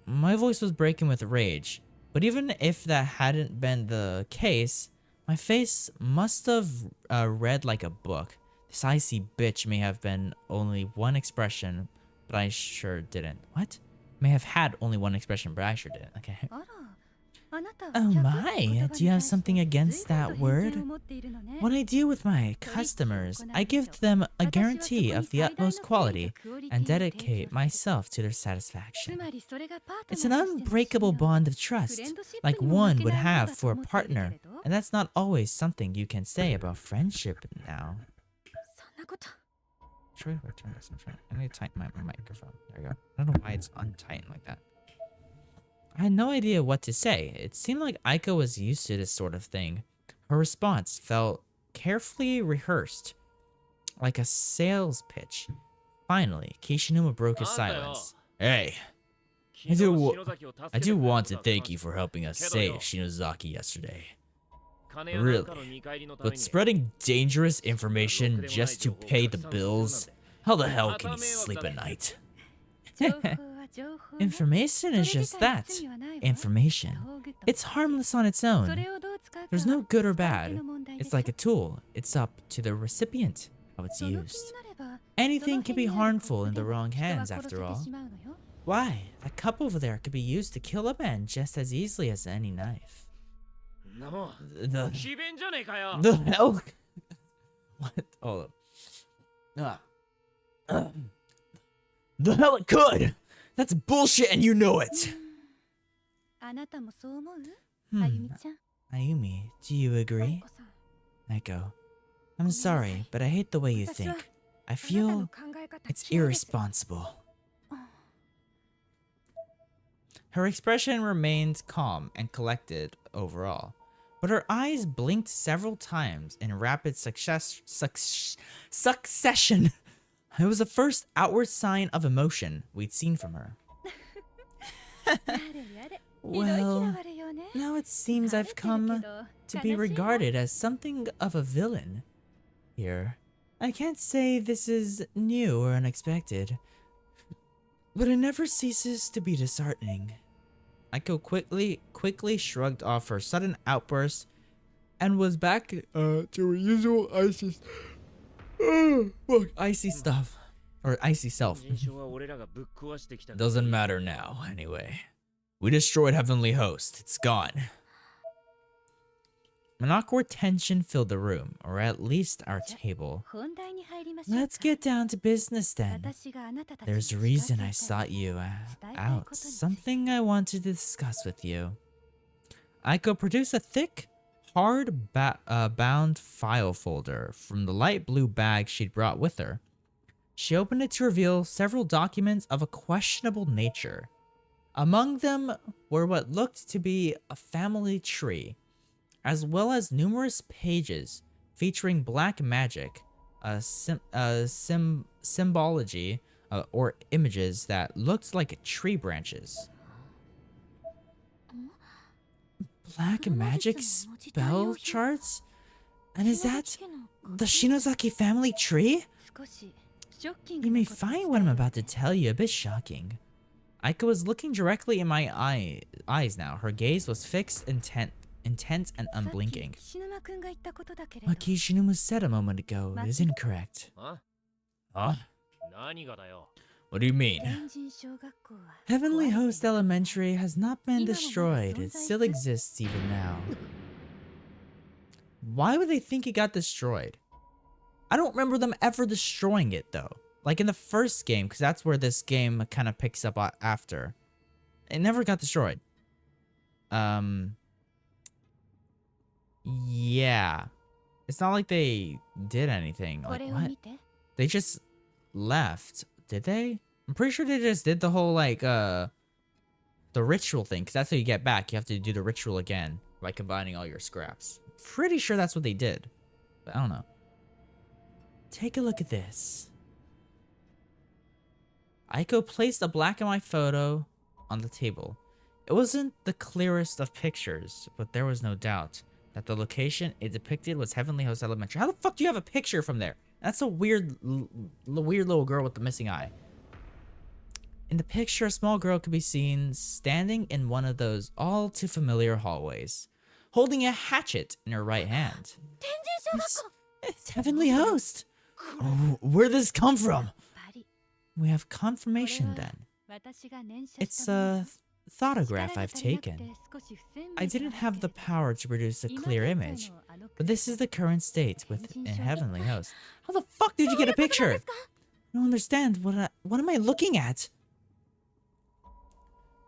A: My voice was breaking with rage, but even if that hadn't been the case, my face must have read like a book. This icy bitch may have been only one expression, but I sure didn't. What? May have had only one expression, but I sure didn't. Okay. Oh my, do you have something against that word? When I deal with my customers, I give them a guarantee of the utmost quality and dedicate myself to their satisfaction. It's an unbreakable bond of trust, like one would have for a partner, and that's not always something you can say about friendship now. I need to tighten my microphone. There we go. I don't know why it's untightened like that. I had no idea what to say. It seemed like Aiko was used to this sort of thing. Her response felt carefully rehearsed, like a sales pitch. Finally, Kishinuma broke his silence. Hey, I do want to thank you for helping us save Shinozaki yesterday. Really? But spreading dangerous information just to pay the bills? How the hell can you sleep at night? Information is just that. Information. It's harmless on its own. There's no good or bad. It's like a tool. It's up to the recipient how it's used. Anything can be harmful in the wrong hands, after all. Why? That cup over there could be used to kill a man just as easily as any knife. The hell? What? Hold up. The hell it could! That's bullshit and you know it! Ayumi, do you agree? Echo, I'm sorry, but I hate the way you think. I feel it's irresponsible. Her expression remained calm and collected overall, but her eyes blinked several times in rapid succession. It was the first outward sign of emotion we'd seen from her. Well, now it seems I've come to be regarded as something of a villain here. I can't say this is new or unexpected, but it never ceases to be disheartening. Aiko quickly shrugged off her sudden outburst and was back to her usual icy stuff. Or icy self. Doesn't matter now, anyway. We destroyed Heavenly Host. It's gone. An awkward tension filled the room, or at least our table.
C: 本題に入りましょうか。
A: Let's get down to business then.
C: 私があなたたちに
A: There's a
C: 近づ
A: reason
C: い
A: I
C: た
A: sought you
C: 伝えたい
A: out.
C: ことについて
A: Something I wanted to discuss with you. Aiko produced a thick, bound file folder from the light blue bag she'd brought with her. She opened it to reveal several documents of a questionable nature. Among them were what looked to be a family tree, as well as numerous pages featuring black magic, symbology, or images that looked like tree branches. Black magic spell charts? And is that the Shinozaki family tree?
C: 少しショッキン
A: You
C: グ
A: may
C: なことを
A: find what I'm about to tell you a bit shocking. Aiko was looking directly in my eyes now. Her gaze was fixed, intense, and
C: さっき
A: unblinking.
C: 岸沼くんが言ったことだけれど
A: What Kishinuma said a moment ago is incorrect.
B: あ
A: Huh?
B: 何がだよ
A: What do you mean?
C: 天神小学校は
A: Heavenly
C: 壊れ
A: Host
C: ている
A: Elementary has not been
C: 今もまだ
A: destroyed.
C: 存
A: It
C: 在
A: still
C: する
A: exists even now. Why would they think it got destroyed? I don't remember them ever destroying it though. Like in the first game, because that's where this game kind of picks up after. It never got destroyed. Yeah. It's not like they did anything.
C: こ
A: Like
C: れを
A: what?
C: 見て
A: They just left. Did they? I'm pretty sure they just did the whole like the ritual thing, because that's how you get back. You have to do the ritual again by combining all your scraps. Pretty sure that's what they did. But I don't know. Take a look at this. Aiko placed a black and white photo on the table. It wasn't the clearest of pictures, but there was no doubt that the location it depicted was Heavenly Host Elementary. How the fuck do you have a picture from there? That's a weird little girl with the missing eye. In the picture, a small girl could be seen standing in one of those all too familiar hallways, holding a hatchet in her right hand.
C: 天神小学校
A: It's Heavenly Host! Oh, where'd this come from?
C: パリ
A: We have confirmation
C: これは
A: then.
C: 私が念写
A: It's
C: したもの
A: a thoughtograph
C: 力が
A: I've
C: 足りなくて
A: taken.
C: 少し不鮮明
A: I
C: さ
A: didn't
C: があ
A: have
C: る
A: the
C: けれど
A: power to produce a
C: 今
A: clear
C: 現在
A: image,
C: のあの
A: but this is the current state within
C: 天神小学
A: Heavenly Host. How the fuck did you get a
C: どういうことなん
A: picture?
C: ですか
A: I don't understand. What am I looking at?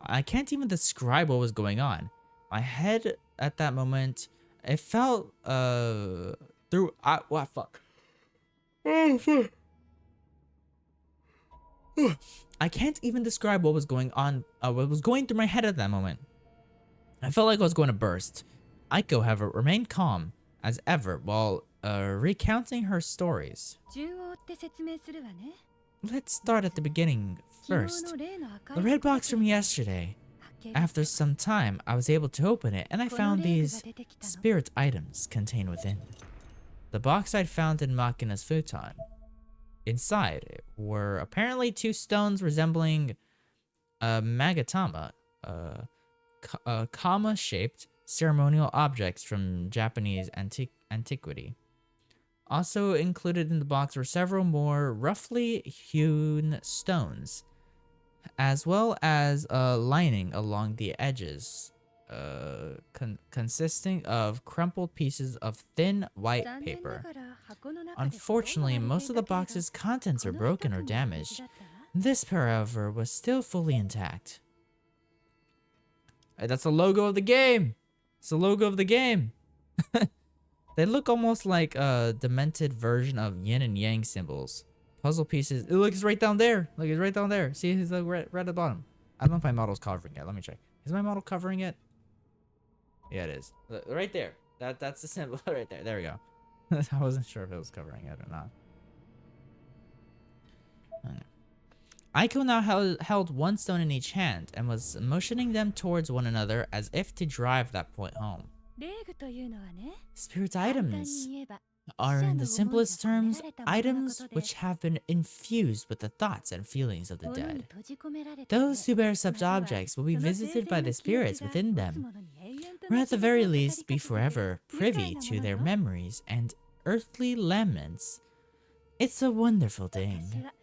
A: I can't even describe what was going on. My head at that moment, it felt what fuck. Oh fuck. I can't even describe what was going on, what was going through my head at that moment. I felt like I was going to burst. Aiko, however, remained calm as ever while recounting her stories.
C: 順を追って説明するわね
A: Let's start at the beginning
C: 昨日
A: first.
C: の例の赤
A: The
C: い
A: red
C: 箱
A: box from yesterday.
C: 開ける
A: After some time, I was able to open it, and I
C: この
A: found
C: レール
A: these
C: が出てきたの
A: spirit items contained within. The box I'd found in Makina's futon. Inside were apparently two stones resembling magatama, comma-shaped ceremonial objects from Japanese antiquity. Also included in the box were several more roughly hewn stones, as well as a lining along the edges, consisting of crumpled pieces of thin white
C: 残念な
A: paper.
C: がら箱の中で
A: Unfortunately,
C: ほとんど
A: most of the
C: 割れていたけれど
A: box's contents were
C: この
A: broken
C: 一
A: or
C: つも無
A: damaged.
C: 事だったわ
A: This, however, was still fully intact. Hey, that's the logo of the game! It's the logo of the game! They look almost like a demented version of yin and yang symbols. Puzzle pieces. Look, it's right down there. Look, it's right down there. See, it's like right at the bottom. I don't know if my model's covering it. Let me check. Is my model covering it? Yeah, it is. Look, right there. That's the symbol right there. There we go. I wasn't sure if it was covering it or not. Aiko now held one stone in each hand and was motioning them towards one another as if to drive that point home.
C: 霊具というのはね
A: Spirit
C: 簡単に
A: items
C: 言えば
A: are, in the
C: 死者の思いが
A: simplest
C: 込め
A: terms,
C: られたものの
A: items
C: ことで
A: which have been infused with the thoughts and feelings of the
C: 物に
A: dead.
C: 閉じ込められていて
A: Those who bear such
C: または
A: objects will be
C: その
A: visited by the
C: 生前の記憶
A: spirits
C: が
A: within
C: 持つ
A: them,
C: ものに永遠と
A: or at the
C: の
A: very
C: 記憶を語り
A: least be
C: かけてくれる
A: forever
C: 愉快
A: privy
C: な
A: to
C: もの
A: their
C: よ
A: memories and earthly laments. It's a wonderful
C: 私
A: thing.
C: は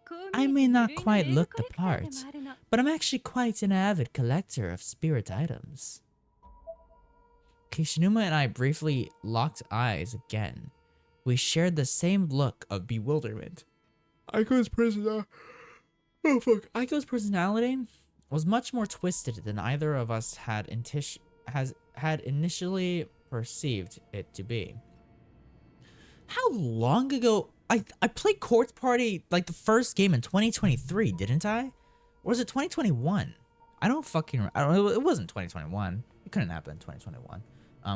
C: こう
A: I
C: 見え
A: may
C: て
A: not
C: 無類の
A: quite
C: 霊具
A: look
C: コ
A: the
C: レクターで
A: part,
C: もあるの
A: but I'm actually quite an avid collector of spirit items. Kishinuma and I briefly locked eyes again. We shared the same look of bewilderment. Aiko's personality was much more twisted than either of us had initially perceived it to be. How long ago? I played Quartz Party, like the first game in 2023, didn't I? Or was it 2021? I don't fucking. It wasn't 2021. It couldn't happen in 2021.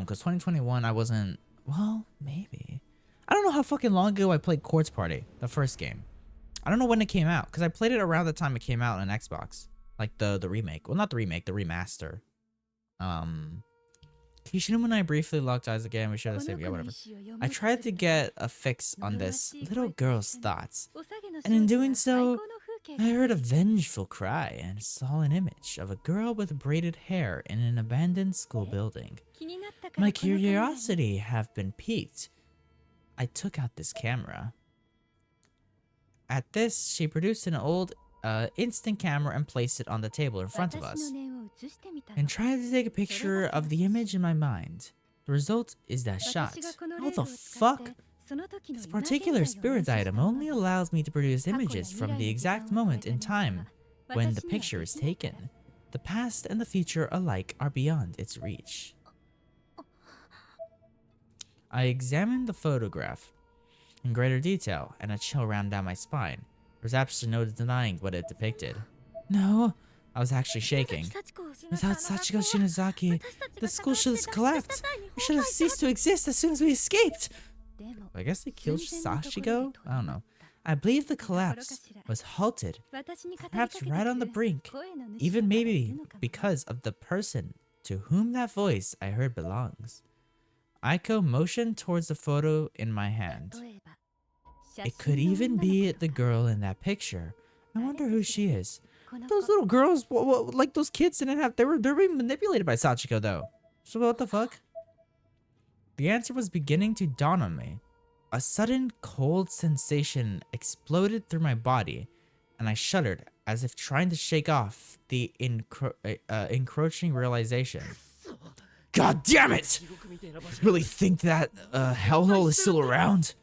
A: Because 2021 I wasn't. Well, maybe. I don't know how fucking long ago I played Quartz Party, the first game. I don't know when it came out, because I played it around the time it came out on Xbox. Like the remake. Well, not the remake, the remaster. Kishinuma and I briefly locked eyes again. We shared the same, yeah, whatever. I tried to get a fix on this little girl's thoughts, and in doing so, I heard a vengeful cry and saw an image of a girl with braided hair in an abandoned school building. My curiosity have been piqued. I took out this camera. At this, she produced an old instant camera and placed it on the table in front of us, and tried to take a picture of the image in my mind. The result is that shot. How the fuck? This particular spirit item only allows me to produce images from the exact moment in time when the picture is taken. The past and the future alike are beyond its reach. I examined the photograph in greater detail, and a chill ran down my spine. There was absolutely no denying what it depicted. No, I was actually shaking. Without Sachiko Shinozaki, the school should have collapsed. We should have ceased to exist as soon as we escaped. I guess they killed Sachiko? I don't know. I believe the collapse was halted, perhaps right on the brink, even maybe because of the person to whom that voice I heard belongs. Aiko motioned towards the photo in my hand. It could even be the girl in that picture. I wonder who she is. Those little girls, like those kids didn't have, they're being manipulated by Sachiko though. So what the fuck? The answer was beginning to dawn on me. A sudden cold sensation exploded through my body, and I shuddered as if trying to shake off the encroaching realization. God damn it! Really think that hellhole is still around?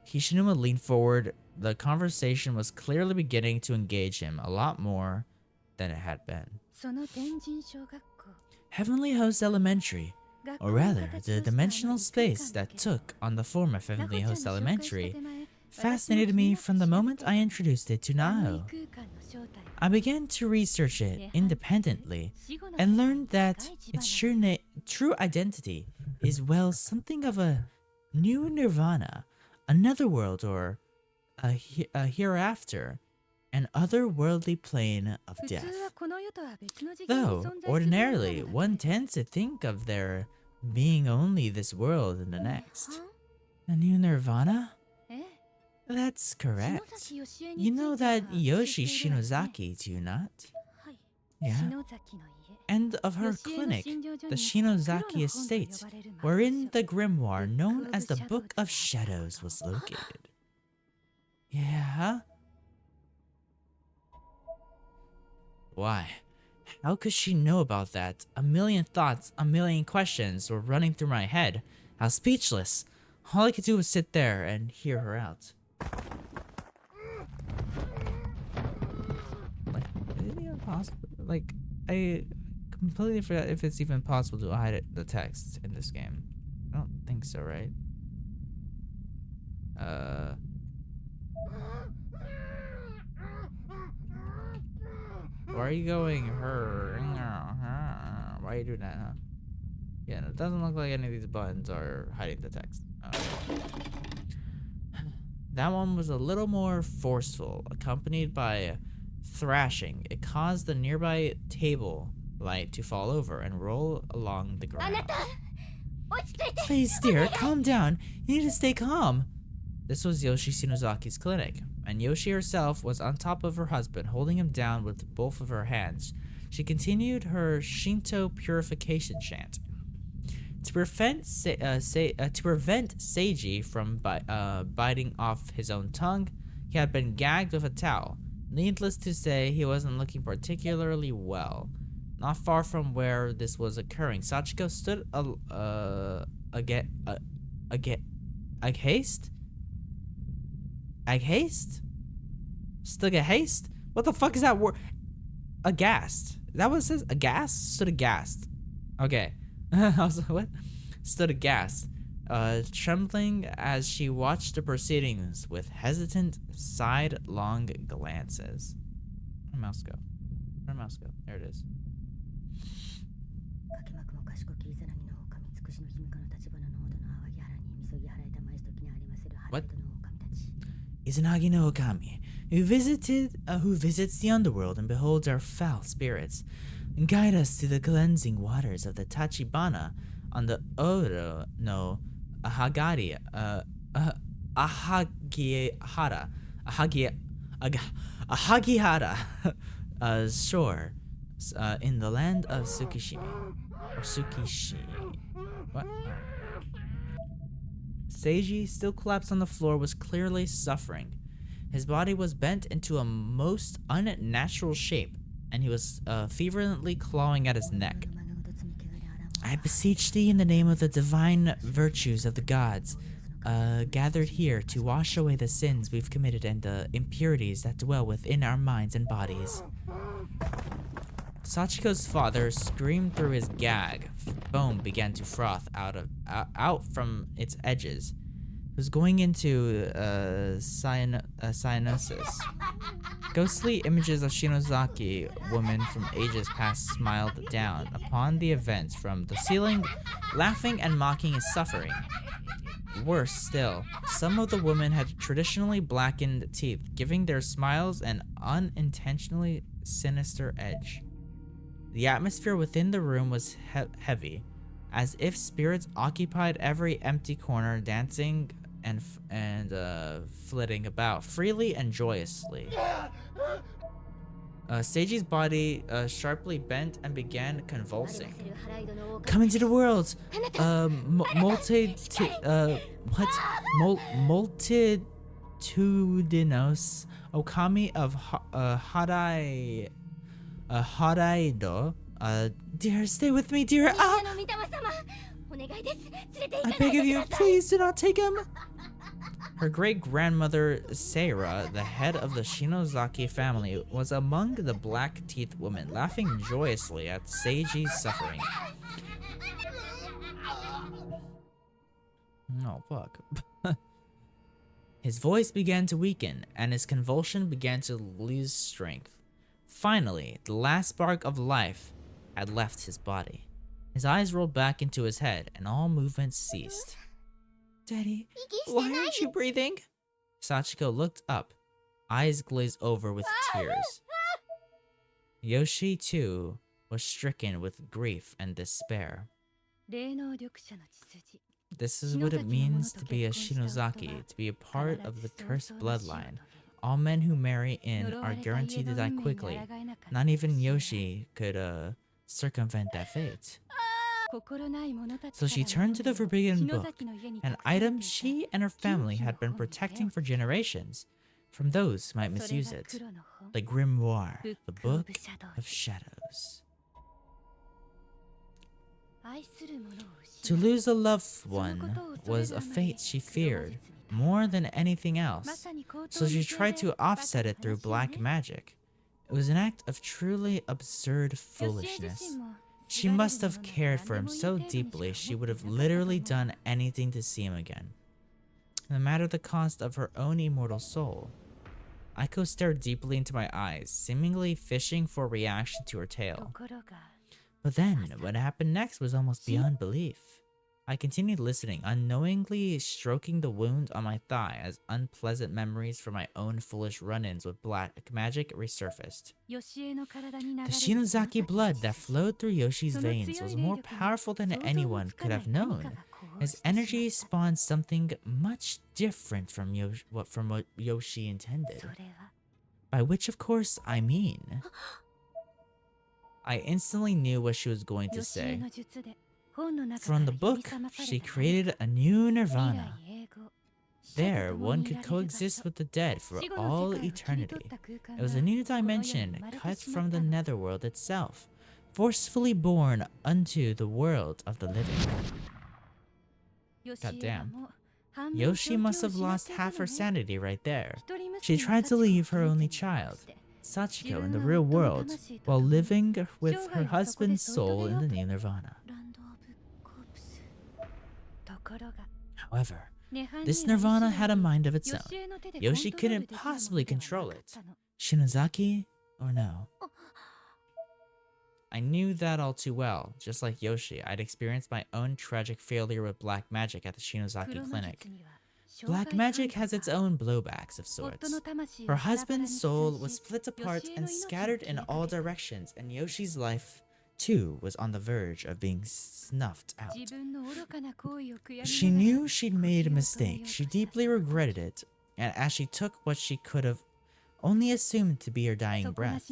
A: Kishinuma leaned forward. The conversation was clearly beginning to engage him a lot more than it had been. Heavenly Host Elementary, or rather, the dimensional space that took on the form of Heavenly Host Elementary, fascinated me from the moment I introduced it to Nao. I began to research it independently and learned that its true identity is, well, something of a new nirvana, another world, or a hereafter, an otherworldly plane of death. Though, ordinarily, one tends to think of there being only this world and the next. A new nirvana? That's correct. You know that Yoshi Shinozaki, do you not? Yeah. And of her clinic, the Shinozaki estate, wherein the grimoire known as the Book of Shadows was located. Yeah? Why? How could she know about that? A million thoughts, a million questions were running through my head. I was speechless. All I could do was sit there and hear her out. Like, is it even possible? Like, I completely forgot if it's even possible to hide the text in this game. I don't think so, right? Why are you going her? Why are you doing that, huh? Yeah, no, it doesn't look like any of these buttons are hiding the text. That one was a little more forceful, accompanied by a thrashing. It caused the nearby table light to fall over and roll along the ground. Please, dear, calm down. You need to stay calm. This was Yoshi Shinozaki's clinic, and Yoshi herself was on top of her husband, holding him down with both of her hands. She continued her Shinto purification chant. To prevent Seiji from biting off his own tongue, he had been gagged with a towel. Needless to say, he wasn't looking particularly well. Not far from where this was occurring, Sachiko stood haste? Stood haste? What the fuck is that word? Aghast. Is that what it says? Aghast? Stood aghast. Okay. I was like, what? Stood aghast, trembling as she watched the proceedings with hesitant, sidelong glances. Where'd my mouse go? Where'd my mouse go? There it is. What? Izanagi no Okami, who visits the underworld and beholds our foul spirits, and guide us to the cleansing waters of the Tachibana on the Oro no Ahagihara shore in the land of Tsukishimi. Or Tsukishi. What? Seiji, still collapsed on the floor, was clearly suffering. His body was bent into a most unnatural shape, and he was fervently clawing at his neck. I beseech thee in the name of the divine virtues of the gods, gathered here to wash away the sins we've committed and the impurities that dwell within our minds and bodies. Sachiko's father screamed through his gag. Foam began to froth out from its edges. It was going into cyanosis. Ghostly images of Shinozaki, woman from ages past, smiled down upon the events from the ceiling, laughing and mocking his suffering. Worse still, some of the women had traditionally blackened teeth, giving their smiles an unintentionally sinister edge. The atmosphere within the room was heavy, as if spirits occupied every empty corner, dancing and flitting about freely and joyously. Seiji's body sharply bent and began convulsing. Come into the world, multitudinous Okami of Haraido. Dear, stay with me, dear. I beg of you, please do not take him. Her great-grandmother, Seira, the head of the Shinozaki family, was among the black-teeth women, laughing joyously at Seiji's suffering. Oh, fuck. His voice began to weaken, and his convulsion began to lose strength. Finally, the last spark of life had left his body. His eyes rolled back into his head, and all movement ceased. Daddy, why aren't you breathing? Sachiko looked up, eyes glazed over with tears. Yoshi, too, was stricken with grief and despair. This is what it means to be a Shinozaki, to be a part of the cursed bloodline. All men who marry in are guaranteed to die quickly. Not even Yoshi could circumvent that fate. So she turned to the forbidden book, an item she and her family had been protecting for generations from those who might misuse it. The Grimoire, the Book of Shadows. To lose a loved one was a fate she feared more than anything else, so she tried to offset it through black magic. It was an act of truly absurd foolishness. She must have cared for him so deeply she would have literally done anything to see him again, no matter the cost of her own immortal soul. Aiko stared deeply into my eyes, seemingly fishing for a reaction to her tale. But then, what happened next was almost beyond belief. I continued listening, unknowingly stroking the wound on my thigh as unpleasant memories from my own foolish run-ins with black magic resurfaced. The Shinozaki blood that flowed through Yoshi's veins was more powerful than anyone could have known. His energy spawned something much different from what Yoshi intended. By which, of course, I mean... I instantly knew what she was going to say. From the book, she created a new nirvana. There, one could coexist with the dead for all eternity. It was a new dimension cut from the netherworld itself, forcefully born unto the world of the living. God damn. Yoshi must have lost half her sanity right there. She tried to leave her only child, Sachiko, in the real world, while living with her husband's soul in the new Nirvana. However, this Nirvana had a mind of its own. Yoshi couldn't possibly control it. Shinozaki or no? I knew that all too well. Just like Yoshi, I'd experienced my own tragic failure with black magic at the Shinozaki clinic. Black magic has its own blowbacks of sorts. Her husband's soul was split apart and scattered in all directions, and Yoshi's life, too, was on the verge of being snuffed out. She knew she'd made a mistake. She deeply regretted it, and as she took what she could have only assumed to be her dying breath,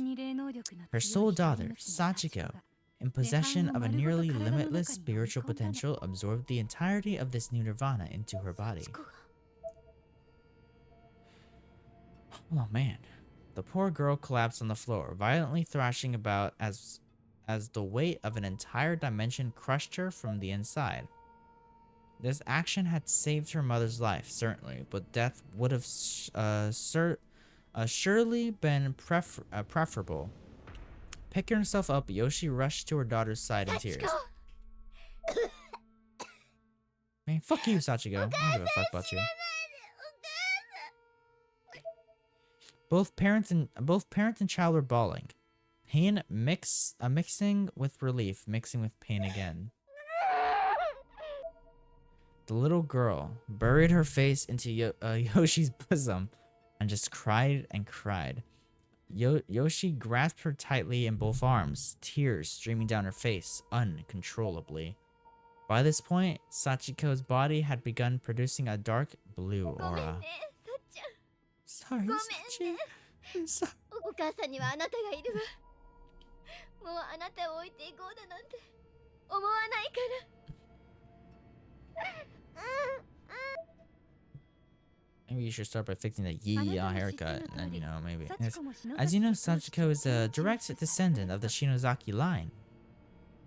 A: her sole daughter, Sachiko, in possession of a nearly limitless spiritual potential, absorbed the entirety of this new Nirvana into her body. Oh man. The poor girl collapsed on the floor, violently thrashing about as the weight of an entire dimension crushed her from the inside. This action had saved her mother's life, certainly, but death would have surely been preferable. Picking herself up, Yoshi rushed to her daughter's side in tears. Man, fuck you, Sachiko. I don't give a fuck about you. Both parents and child were bawling. Pain mixing with relief, mixing with pain again. The little girl buried her face into Yoshi's bosom and just cried and cried. Yoshi grasped her tightly in both arms, tears streaming down her face uncontrollably. By this point, Sachiko's body had begun producing a dark blue aura. Sorry, Sachi. I'm sorry. Maybe you should start by fixing the haircut, and then, you know, maybe. As you know, Sachiko is a direct descendant of the Shinozaki line.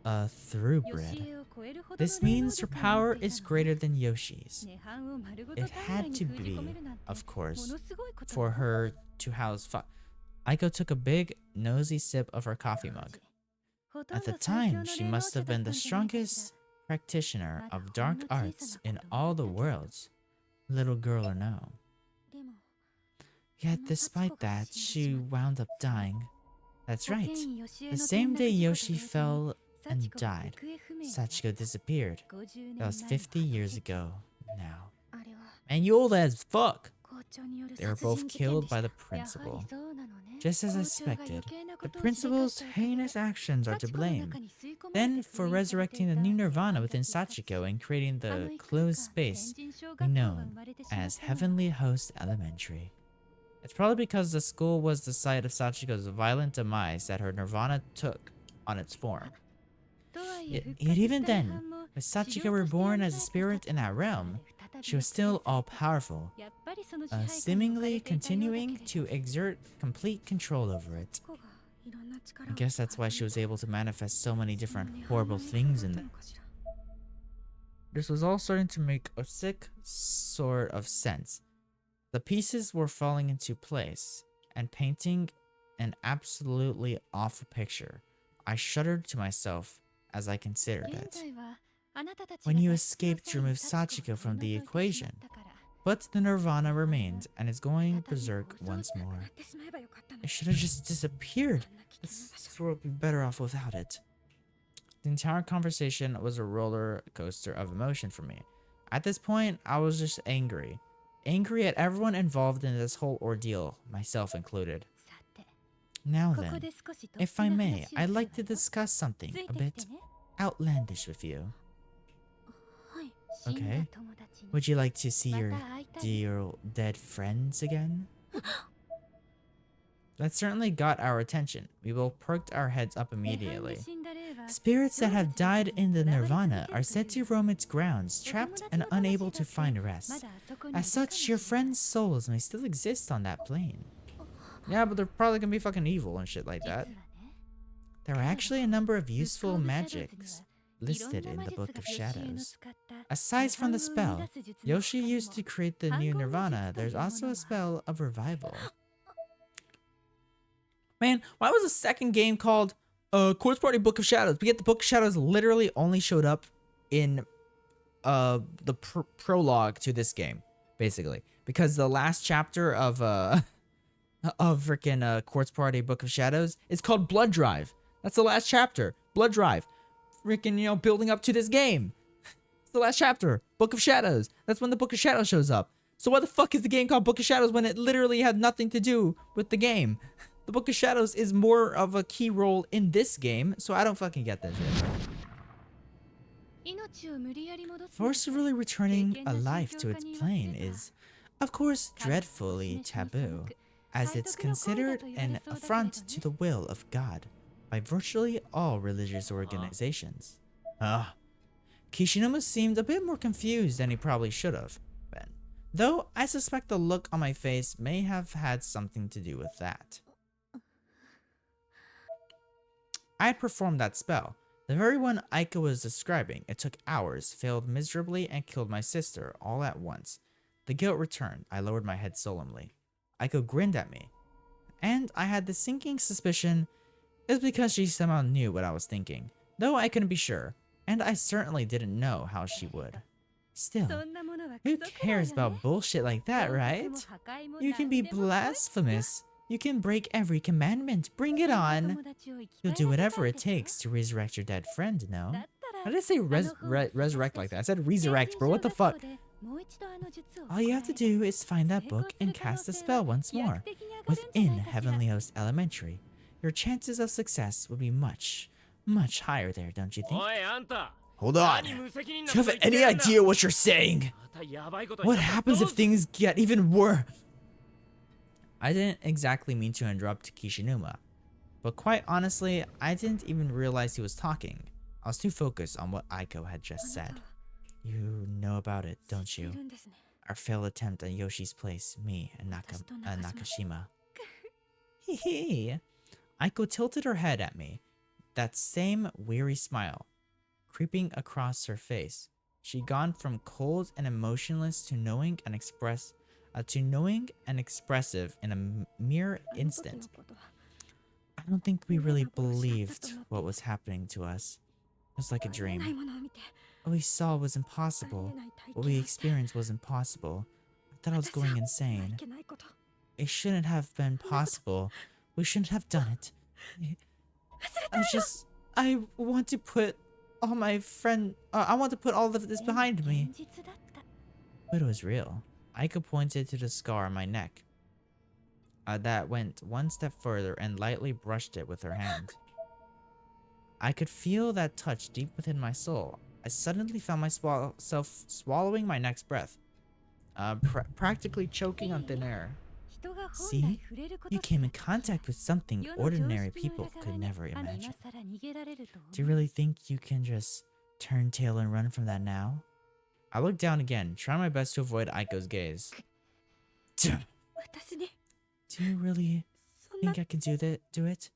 A: A thoroughbred. This means her power is greater than Yoshi's. It had to be, of course, for her to house Aiko took a big, nosy sip of her coffee mug. At the time, she must have been the strongest practitioner of dark arts in all the worlds, little girl or no. Yet despite that, she wound up dying. That's right. The same day Yoshi fell and died, Sachiko disappeared. That was 50 years ago now. Man, you old as fuck! They were both killed by the principal. Just as I expected, the principal's heinous actions are to blame. Then, for resurrecting the new Nirvana within Sachiko and creating the closed space known as Heavenly Host Elementary. It's probably because the school was the site of Sachiko's violent demise that her Nirvana took on its form. Yet even then, with Sachiko reborn as a spirit in that realm, she was still all-powerful, seemingly continuing to exert complete control over it. I guess that's why she was able to manifest so many different horrible things in there. This was all starting to make a sick sort of sense. The pieces were falling into place and painting an absolutely awful picture. I shuddered to myself as I considered it. When you escaped to remove Sachiko from the equation, but the Nirvana remained and is going berserk once more. It should have just disappeared. This world would be better off without it. The entire conversation was a roller coaster of emotion for me. At this point, I was just angry. Angry at everyone involved in this whole ordeal, myself included. Now then, if I may, I'd like to discuss something a bit outlandish with you. Okay. Would you like to see your dear dead friends again? That certainly got our attention. We both perked our heads up immediately. Spirits that have died in the Nirvana are said to roam its grounds, trapped and unable to find rest. As such, your friends' souls may still exist on that plane. Yeah, but they're probably gonna be fucking evil and shit like that. There are actually a number of useful magics listed in the Book of Shadows. Aside from the spell Yoshi used to create the new Nirvana, there's also a spell of revival. Man, why was the second game called Quartz Party Book of Shadows? We get the Book of Shadows literally only showed up in the prologue to this game, basically. Because the last chapter of freaking Quartz Party Book of Shadows is called Blood Drive. That's the last chapter. Blood Drive. Freaking, you know, building up to this game. It's the last chapter. Book of Shadows. That's when the Book of Shadows shows up. So why the fuck is the game called Book of Shadows when it literally had nothing to do with the game? The Book of Shadows is more of a key role in this game, so I don't fucking get that shit. Forcibly returning a life to its plane is, of course, dreadfully taboo, as it's considered an affront to the will of God by virtually all religious organizations. Kishinuma seemed a bit more confused than he probably should have been, though I suspect the look on my face may have had something to do with that. I had performed that spell, the very one Aika was describing. It took hours, failed miserably, and killed my sister all at once. The guilt returned. I lowered my head solemnly. Aiko grinned at me, and I had the sinking suspicion it was because she somehow knew what I was thinking, though I couldn't be sure, and I certainly didn't know how she would. Still, who cares about bullshit like that, right? You can be blasphemous. You can break every commandment. Bring it on. You'll do whatever it takes to resurrect your dead friend, no? How did I say resurrect like that? I said resurrect, bro. What the fuck? All you have to do is find that book and cast the spell once more. Within Heavenly Host Elementary, your chances of success will be much, much higher there, don't you think? Hold on. Do you have any idea what you're saying? What happens if things get even worse? I didn't exactly mean to interrupt Kishinuma, but quite honestly, I didn't even realize he was talking. I was too focused on what Aiko had just said. You know about it, don't you? Our failed attempt at Yoshi's place, me and Nakashima. Hee. Aiko tilted her head at me, that same weary smile creeping across her face. She'd gone from cold and emotionless to knowing and expressive in a mere instant. I don't think we really believed what was happening to us. It was like a dream. What we saw was impossible. What we experienced was impossible. I thought I was going insane. It shouldn't have been possible. We shouldn't have done it. I want to put all of this behind me. But it was real. Aika pointed to the scar on my neck. That went one step further and lightly brushed it with her hand. I could feel that touch deep within my soul. I suddenly found myself swallowing my next breath, practically choking on thin air. See? You came in contact with something ordinary people could never imagine. Do you really think you can just turn tail and run from that now? I looked down again, trying my best to avoid Aiko's gaze. Do you really think I can do it?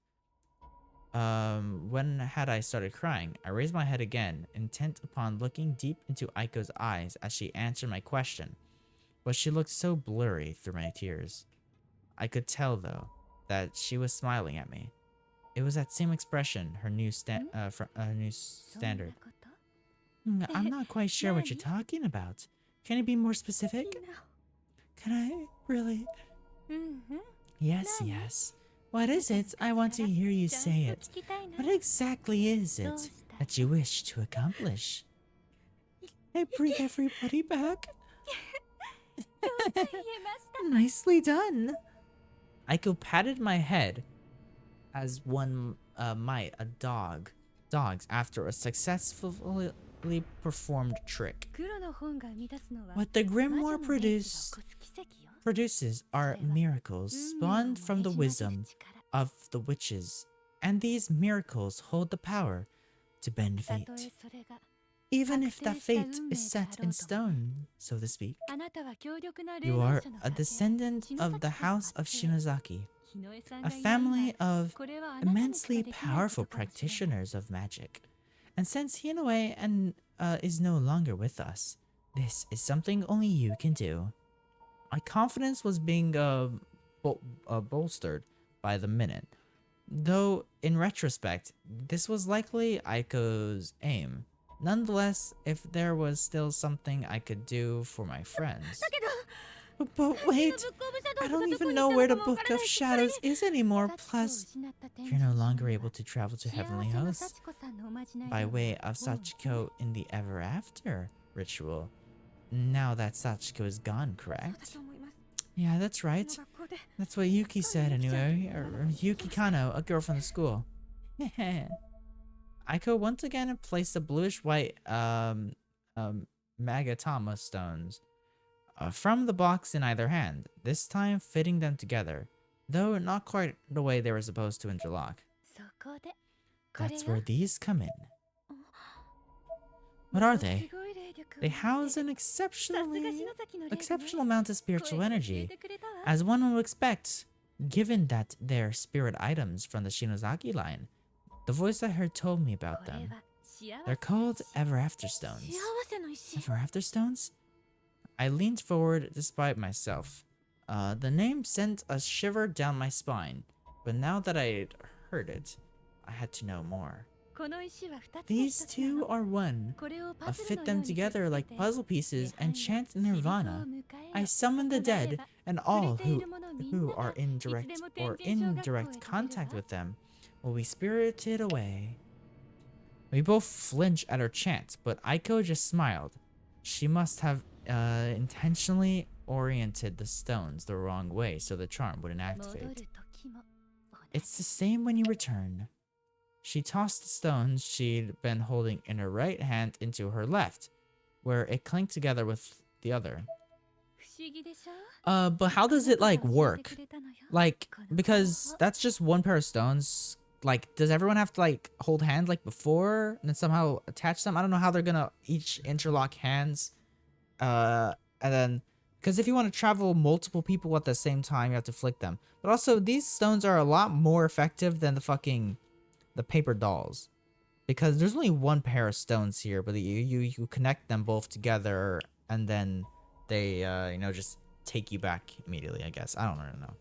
A: When had I started crying? I raised my head again, intent upon looking deep into Aiko's eyes as she answered my question, but she looked so blurry through my tears. I could tell, though, that she was smiling at me. It was that same expression, her new standard. I'm not quite sure what you're talking about. Can you be more specific? Can I really? Yes. What is it? I want to hear you say it. What exactly is it that you wish to accomplish? I bring everybody back. Nicely done. Aiko patted my head as one might a dog's after a successfully performed trick. What the grimoire produces are miracles spawned from the wisdom of the witches, and these miracles hold the power to bend fate. Even if that fate is set in stone, so to speak. You are a descendant of the house of Shinozaki, a family of immensely powerful practitioners of magic. And since Hinoe is no longer with us, this is something only you can do. My confidence was being bolstered by the minute. Though, in retrospect, this was likely Aiko's aim. Nonetheless, if there was still something I could do for my friends... But wait, I don't even know where the Book of Shadows is anymore. Plus, you're no longer able to travel to Heavenly Hosts by way of Sachiko in the Ever After ritual. Now that Sachiko is gone, correct? Yeah, that's right. That's what Yuki said anyway, or Yuki Kano, a girl from the school. Aiko once again placed the bluish-white Magatama stones from the box in either hand, this time fitting them together, though not quite the way they were supposed to interlock. That's where these come in. What are they? They house an exceptional amount of spiritual energy, as one would expect, given that they're spirit items from the Shinozaki line. The voice I heard told me about them. They're called Ever After Stones. Ever After Stones? I leaned forward despite myself. The name sent a shiver down my spine, but now that I'd heard it, I had to know more. These two are one. I fit them together like puzzle pieces and chant Nirvana. I summon the dead and all who are in direct or indirect contact with them will be spirited away. We both flinch at her chant, but Aiko just smiled. She must have intentionally oriented the stones the wrong way so the charm wouldn't activate. It's the same when you return. She tossed the stones she'd been holding in her right hand into her left, where it clinked together with the other. But how does it, like, work? Like, because that's just one pair of stones. Like, does everyone have to, like, hold hands like before and then somehow attach them? I don't know how they're gonna each interlock hands. And then, because if you want to travel multiple people at the same time, you have to flick them. But also, these stones are a lot more effective than the paper dolls, because there's only one pair of stones here, but you connect them both together and then they just take you back immediately, I guess. I don't really know.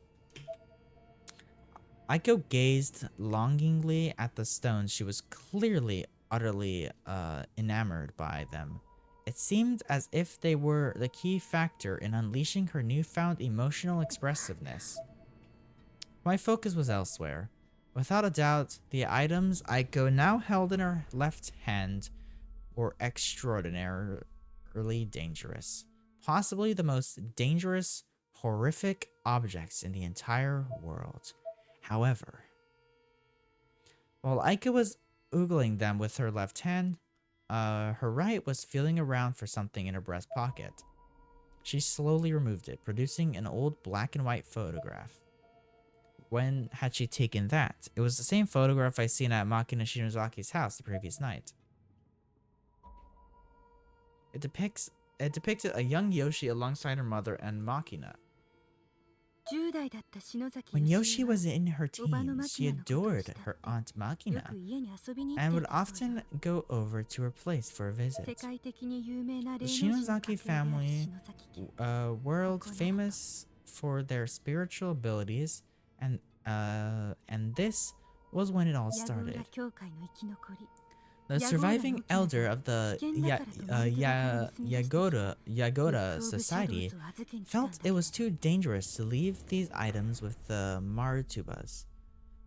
A: Aiko gazed longingly at the stones. She was clearly utterly enamored by them. It seemed as if they were the key factor in unleashing her newfound emotional expressiveness. My focus was elsewhere. Without a doubt, the items Aiko now held in her left hand were extraordinarily dangerous. Possibly the most dangerous, horrific objects in the entire world. However, while Aiko was oogling them with her left hand, her right was feeling around for something in her breast pocket. She slowly removed it, producing an old black and white photograph. When had she taken that? It was the same photograph I seen at Makina Shinozaki's house the previous night. It depicted a young Yoshi alongside her mother and Makina. When Yoshi was in her teens, she adored her aunt Makina and would often go over to her place for a visit. The Shinozaki family, world famous for their spiritual abilities, and this was when it all started. The surviving elder of the Yagoda Society felt it was too dangerous to leave these items with the Marutubas.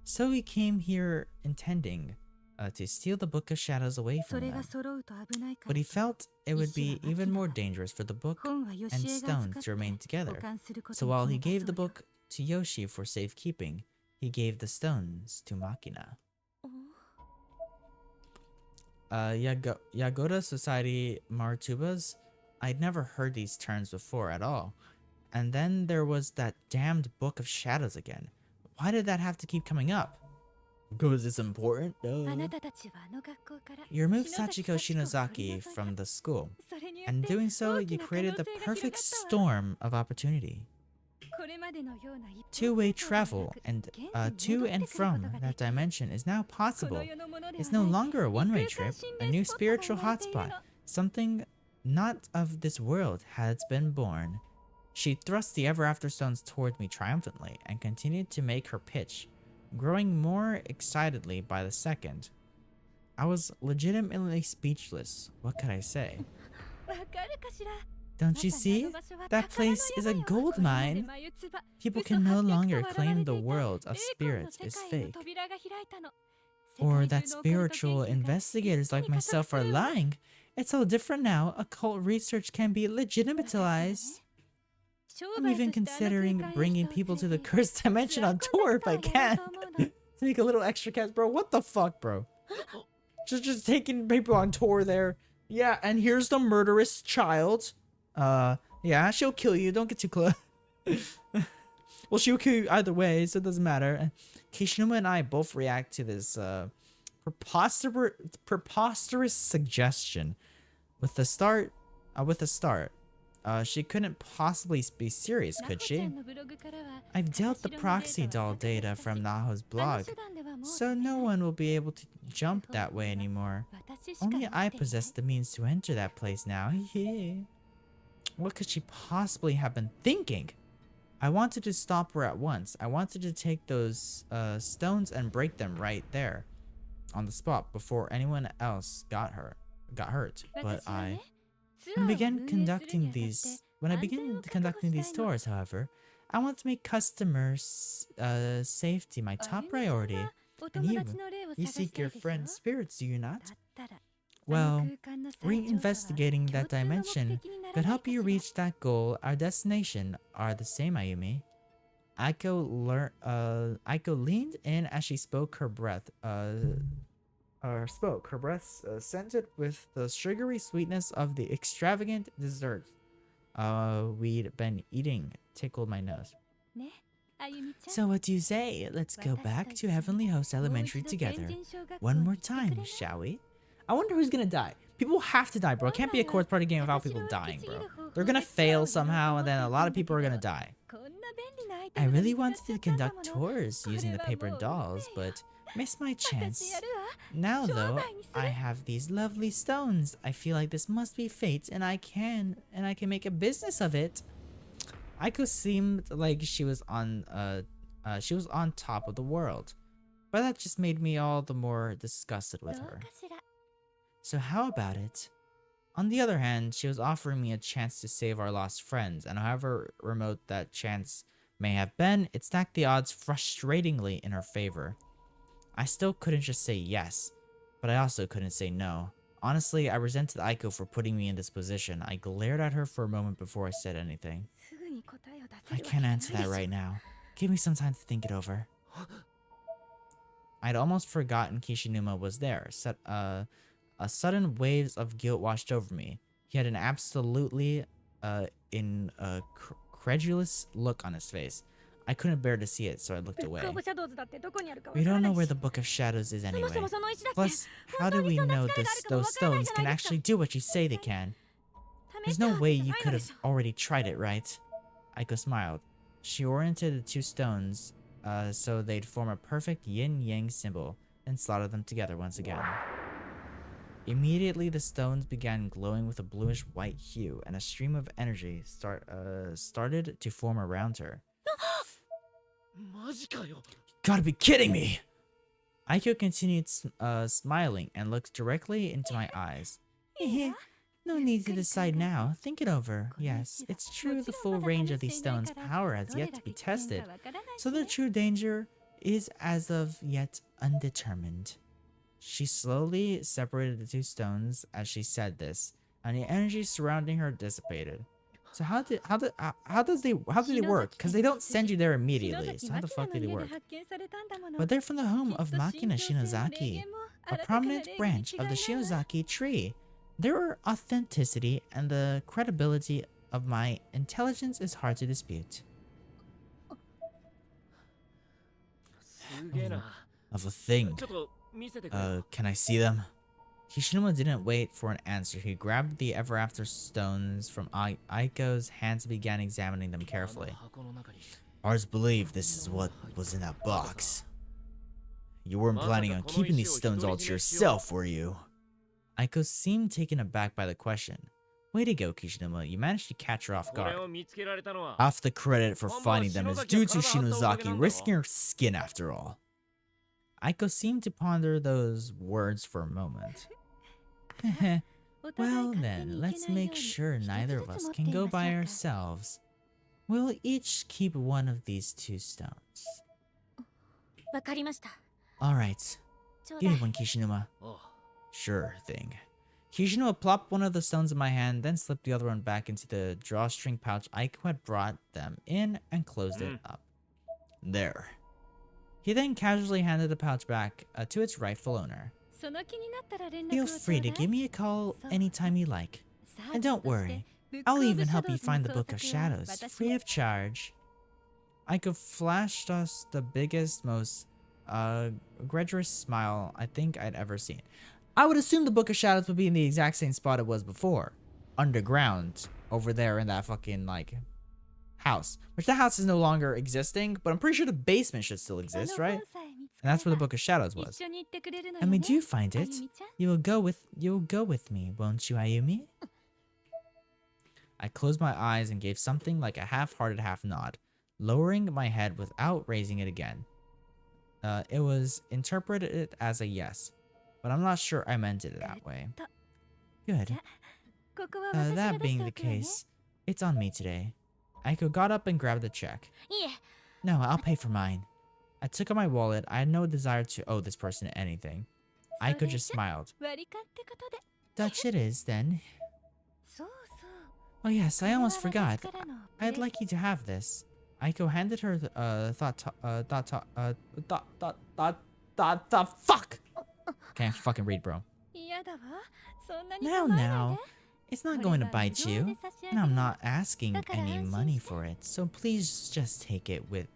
A: So he came here intending to steal the Book of Shadows away from them. But he felt it would be even more dangerous for the book and stones to remain together. So while he gave the book to Yoshi for safekeeping, he gave the stones to Makina. Yagoda Society Marutubas, I'd never heard these terms before at all. And then there was that damned Book of Shadows again. Why did that have to keep coming up? Because it's important? You removed Sachiko Shinozaki from the school. And doing so, you created the perfect storm of opportunity. Two-way travel and to and from that dimension is now possible. It's no longer a one-way trip, a new spiritual hotspot. Something not of this world has been born. She thrust the ever-after stones toward me triumphantly and continued to make her pitch, growing more excitedly by the second. I was legitimately speechless. What could I say? Don't you see? That place is a gold mine. People can no longer claim the world of spirits is fake. Or that spiritual investigators like myself are lying. It's all different now. Occult research can be legitimatized. I'm even considering bringing people to the cursed dimension on tour if I can. To make a little extra cash, bro. What the fuck, bro? Just taking people on tour there. Yeah, and here's the murderous child. Yeah, she'll kill you. Don't get too close. Well, she'll kill you either way, so it doesn't matter. Kishinuma and I both react to this preposterous suggestion. With a start, she couldn't possibly be serious, could she? I've dealt the proxy doll data from Naho's blog, so no one will be able to jump that way anymore. Only I possess the means to enter that place now. What could she possibly have been thinking? I wanted to stop her at once. I wanted to take those stones and break them right there, on the spot, before anyone else got hurt. But when I began conducting these tours, however, I want to make customers' safety my top priority. And you seek your friend's spirits, do you not? Well, reinvestigating that dimension could help you reach that goal. Our destination are the same, Ayumi. Aiko leaned in as she spoke. Her breath scented with the sugary sweetness of the extravagant dessert we'd been eating. Tickled my nose. So what do you say? Let's go back to Heavenly Host Elementary together. One more time, shall we? I wonder who's gonna die. People have to die, bro. It can't be a course party game without people dying, bro. They're gonna fail somehow, and then a lot of people are gonna die. I really wanted to conduct tours using the paper dolls, but missed my chance. Now, though, I have these lovely stones. I feel like this must be fate, and I can make a business of it. Aiko seemed like she was on top of the world, but that just made me all the more disgusted with her. So how about it? On the other hand, she was offering me a chance to save our lost friends, and however remote that chance may have been, it stacked the odds frustratingly in her favor. I still couldn't just say yes, but I also couldn't say no. Honestly, I resented Aiko for putting me in this position. I glared at her for a moment before I said anything. I can't answer that right now. Give me some time to think it over. I'd almost forgotten Kishinuma was there. A sudden waves of guilt washed over me. He had an absolutely incredulous look on his face. I couldn't bear to see it, so I looked away. We don't know where the Book of Shadows is anyway. Plus, how do we know those stones can actually do what you say they can? There's no way you could have already tried it, right? Aiko smiled. She oriented the two stones so they'd form a perfect yin-yang symbol, and slotted them together once again. Immediately, the stones began glowing with a bluish-white hue, and a stream of energy started to form around her. You gotta be kidding me! Aiko continued smiling and looked directly into my eyes. No need to decide now. Think it over. Yes, it's true the full range of these stones' power has yet to be tested, so the true danger is as of yet undetermined. She slowly separated the two stones as she said this, and the energy surrounding her dissipated. So how do they work? Because they don't send you there immediately. So how the fuck do they work? But they're from the home of Makina Shinozaki, a prominent branch of the Shinozaki tree. Their authenticity and the credibility of my intelligence is hard to dispute. Of a thing. Can I see them? Kishinuma didn't wait for an answer. He grabbed the Ever After stones from Aiko's hands and began examining them carefully. Ours believe this is what was in that box. You weren't planning on keeping these stones all to yourself, were you? Aiko seemed taken aback by the question. Way to go, Kishinuma. You managed to catch her off guard. Half the credit for finding them is due to Shinozaki risking her skin after all. Aiko seemed to ponder those words for a moment. Well then, let's make sure neither of us can go by ourselves. We'll each keep one of these 2 stones. Alright, give me one, Kishinuma. Sure thing. Kishinuma plopped one of the stones in my hand, then slipped the other one back into the drawstring pouch Aiko had brought them in and closed it up. There. He then casually handed the pouch back to its rightful owner. Feel free to give me a call anytime you like. And don't worry, I'll even help you find the Book of Shadows, free of charge. Aiko flashed us the biggest, most egregious smile I think I'd ever seen. I would assume the Book of Shadows would be in the exact same spot it was before. Underground, over there in that fucking, like, house. Which the house is no longer existing, but I'm pretty sure the basement should still exist, right? And that's where the Book of Shadows was. And when you find it, you'll go with me, won't you, Ayumi? I closed my eyes and gave something like a half-hearted half nod, lowering my head without raising it again. It was interpreted as a yes, but I'm not sure I meant it that way. Good. That being the case, it's on me today. Aiko got up and grabbed the check. No, I'll pay for mine. I took out my wallet. I had no desire to owe this person anything. Aiko just smiled. Dutch it is, then. Oh yes, I almost forgot. I'd like you to have this. Aiko handed her fuck! Can't fucking read, bro. Now. It's not going to bite you, and I'm not asking any money for it, so please just take it with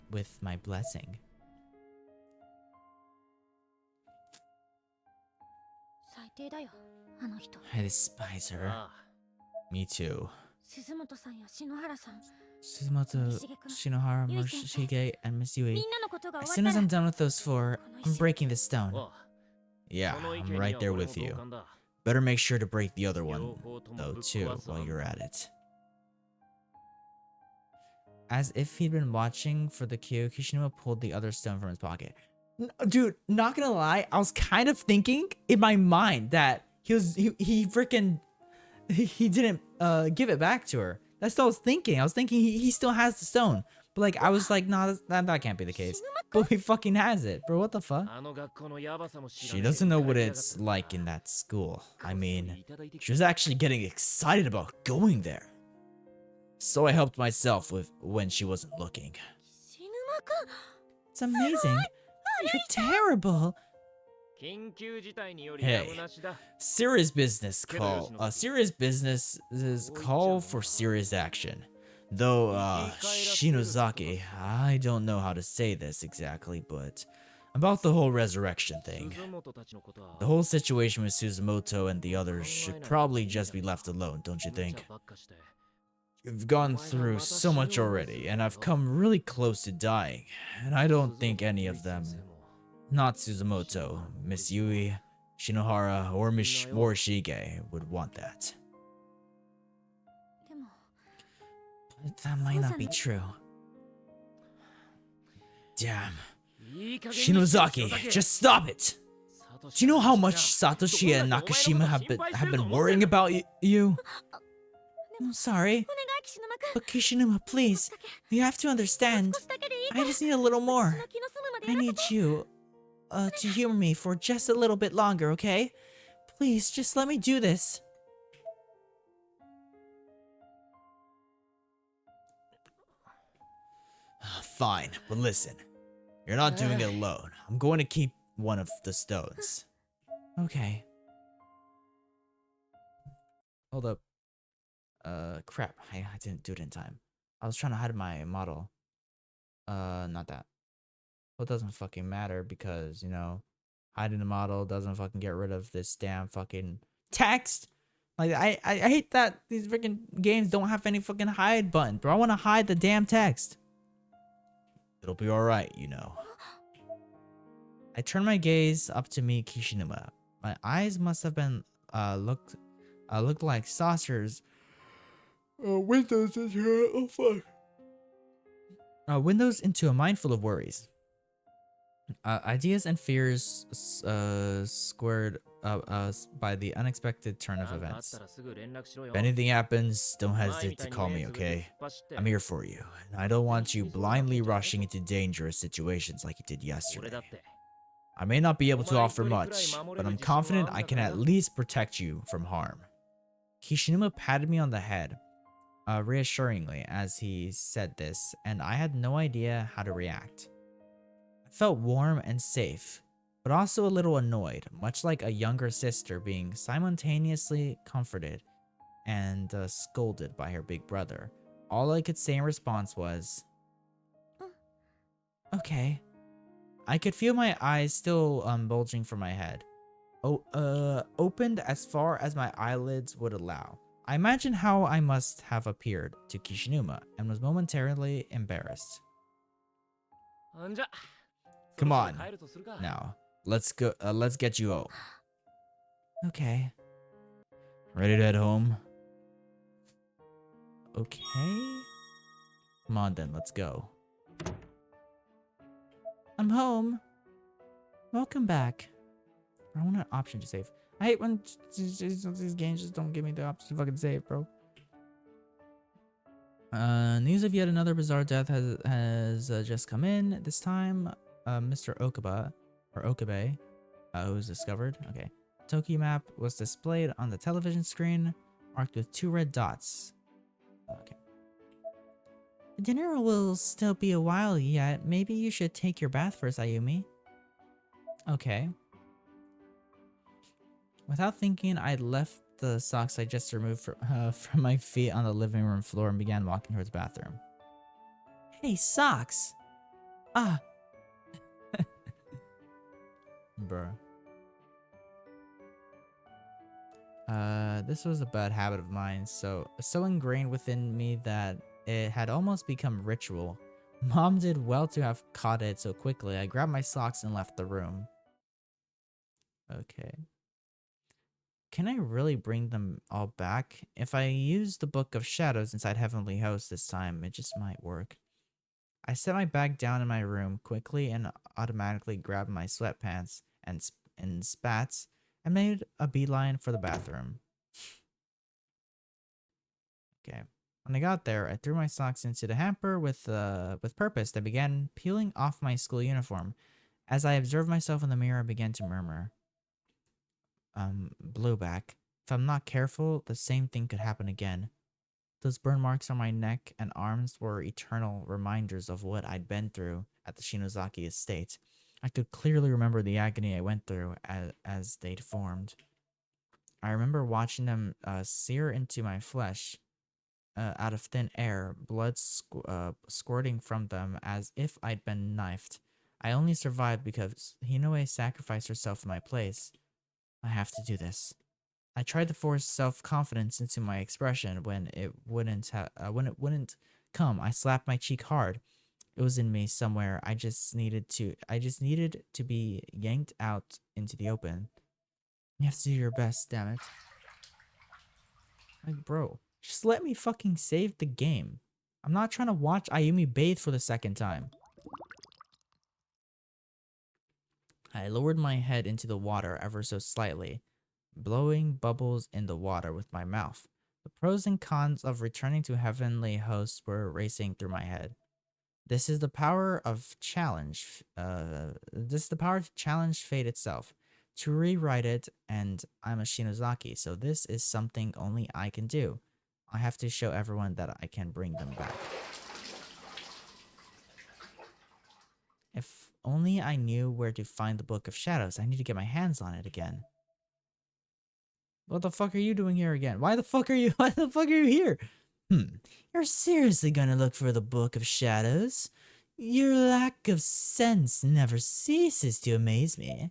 A: my blessing. I despise her. Me too. Suzumoto, Shinohara, Morishige, and Miss Yui. As soon as I'm done with those 4, I'm breaking the stone. Yeah, I'm right there with you. Better make sure to break the other one, though, too, while you're at it. As if he'd been watching for the cue, Kishinuma pulled the other stone from his pocket. Dude, not gonna lie, I was kind of thinking in my mind that he didn't give it back to her. That's what I was thinking. I was thinking he still has the stone. But like, I was like, nah, that can't be the case. But he fucking has it, bro. What the fuck? She doesn't know what it's like in that school. I mean, she was actually getting excited about going there. So I helped myself when she wasn't looking. It's amazing. You're terrible. Hey, serious business call. Serious businesses call for serious action. Though, Shinozaki, I don't know how to say this exactly, but about the whole resurrection thing. The whole situation with Suzumoto and the others should probably just be left alone, don't you think? You've gone through so much already, and I've come really close to dying, and I don't think any of them, not Suzumoto, Miss Yui, Shinohara, or Miss Morishige, would want that. But that might not be true. Damn. Shinozaki, just stop it! Do you know how much Satoshi and Nakashima have been worrying about you? I'm sorry, but Kishinuma, please, you have to understand. I just need a little more. I need you to humor me for just a little bit longer, okay? Please, just let me do this. Fine, but listen. You're not doing it alone. I'm going to keep one of the stones. Okay. Hold up. Crap. I didn't do it in time. I was trying to hide my model. Not that. Well, it doesn't fucking matter because, you know, Hiding the model doesn't fucking get rid of this damn fucking text. Like, I hate that these freaking games don't have any fucking hide button, bro. I want to hide the damn text. It'll be alright, you know. I turned my gaze up to meet Kishinuma. My eyes must have been looked like saucers. Windows into windows into a mind full of worries. Ideas and fears squared by the unexpected turn of events. If anything happens, don't hesitate to call me, okay? I'm here for you, and I don't want you blindly rushing into dangerous situations like you did yesterday. I may not be able to offer much, but I'm confident I can at least protect you from harm. Kishinuma patted me on the head, reassuringly as he said this, and I had no idea how to react. I felt warm and safe, but also a little annoyed, much like a younger sister being simultaneously comforted and scolded by her big brother. All I could say in response was, okay. I could feel my eyes still bulging from my head. Opened as far as my eyelids would allow. I imagined how I must have appeared to Kishinuma and was momentarily embarrassed. Come on. Now, let's go. Let's get you home. Okay. Ready to head home? Okay. Come on then, let's go. I'm home. Welcome back. I want an option to save. I hate when these games just don't give me the option to fucking save, bro. News of yet another bizarre death has just come in. This time, Mr. Okabe, who's discovered. Okay. Tokyo map was displayed on the television screen, marked with 2 red dots. Okay. Dinner will still be a while yet. Maybe you should take your bath first, Ayumi. Okay. Without thinking, I left the socks I just removed from my feet on the living room floor and began walking towards the bathroom. Hey, socks! Ah! Bruh. This was a bad habit of mine, so ingrained within me that it had almost become ritual. Mom did well to have caught it so quickly. I grabbed my socks and left the room. Okay. Can I really bring them all back? If I use the Book of Shadows inside Heavenly Host this time, it just might work. I set my bag down in my room quickly and automatically grabbed my sweatpants and spats and made a beeline for the bathroom. Okay. When I got there, I threw my socks into the hamper with purpose. I began peeling off my school uniform. As I observed myself in the mirror, I began to murmur. Blowback. If I'm not careful, the same thing could happen again. Those burn marks on my neck and arms were eternal reminders of what I'd been through at the Shinozaki estate. I could clearly remember the agony I went through as they'd formed. I remember watching them sear into my flesh out of thin air, blood squirting from them as if I'd been knifed. I only survived because Hinoe sacrificed herself in my place. I have to do this. I tried to force self-confidence into my expression when it wouldn't come. I slapped my cheek hard. It was in me somewhere. I just needed to be yanked out into the open. You have to do your best, damn it. Like, bro, just let me fucking save the game. I'm not trying to watch Ayumi bathe for the second time. I lowered my head into the water ever so slightly, blowing bubbles in the water with my mouth. The pros and cons of returning to Heavenly Hosts were racing through my head. This is the power of challenge. This is the power to challenge fate itself, to rewrite it, and I'm a Shinozaki, so this is something only I can do. I have to show everyone that I can bring them back. If only I knew where to find the Book of Shadows. I need to get my hands on it again. What the fuck are you doing here again? Why the fuck are you here? You're seriously gonna look for the Book of Shadows? Your lack of sense never ceases to amaze me.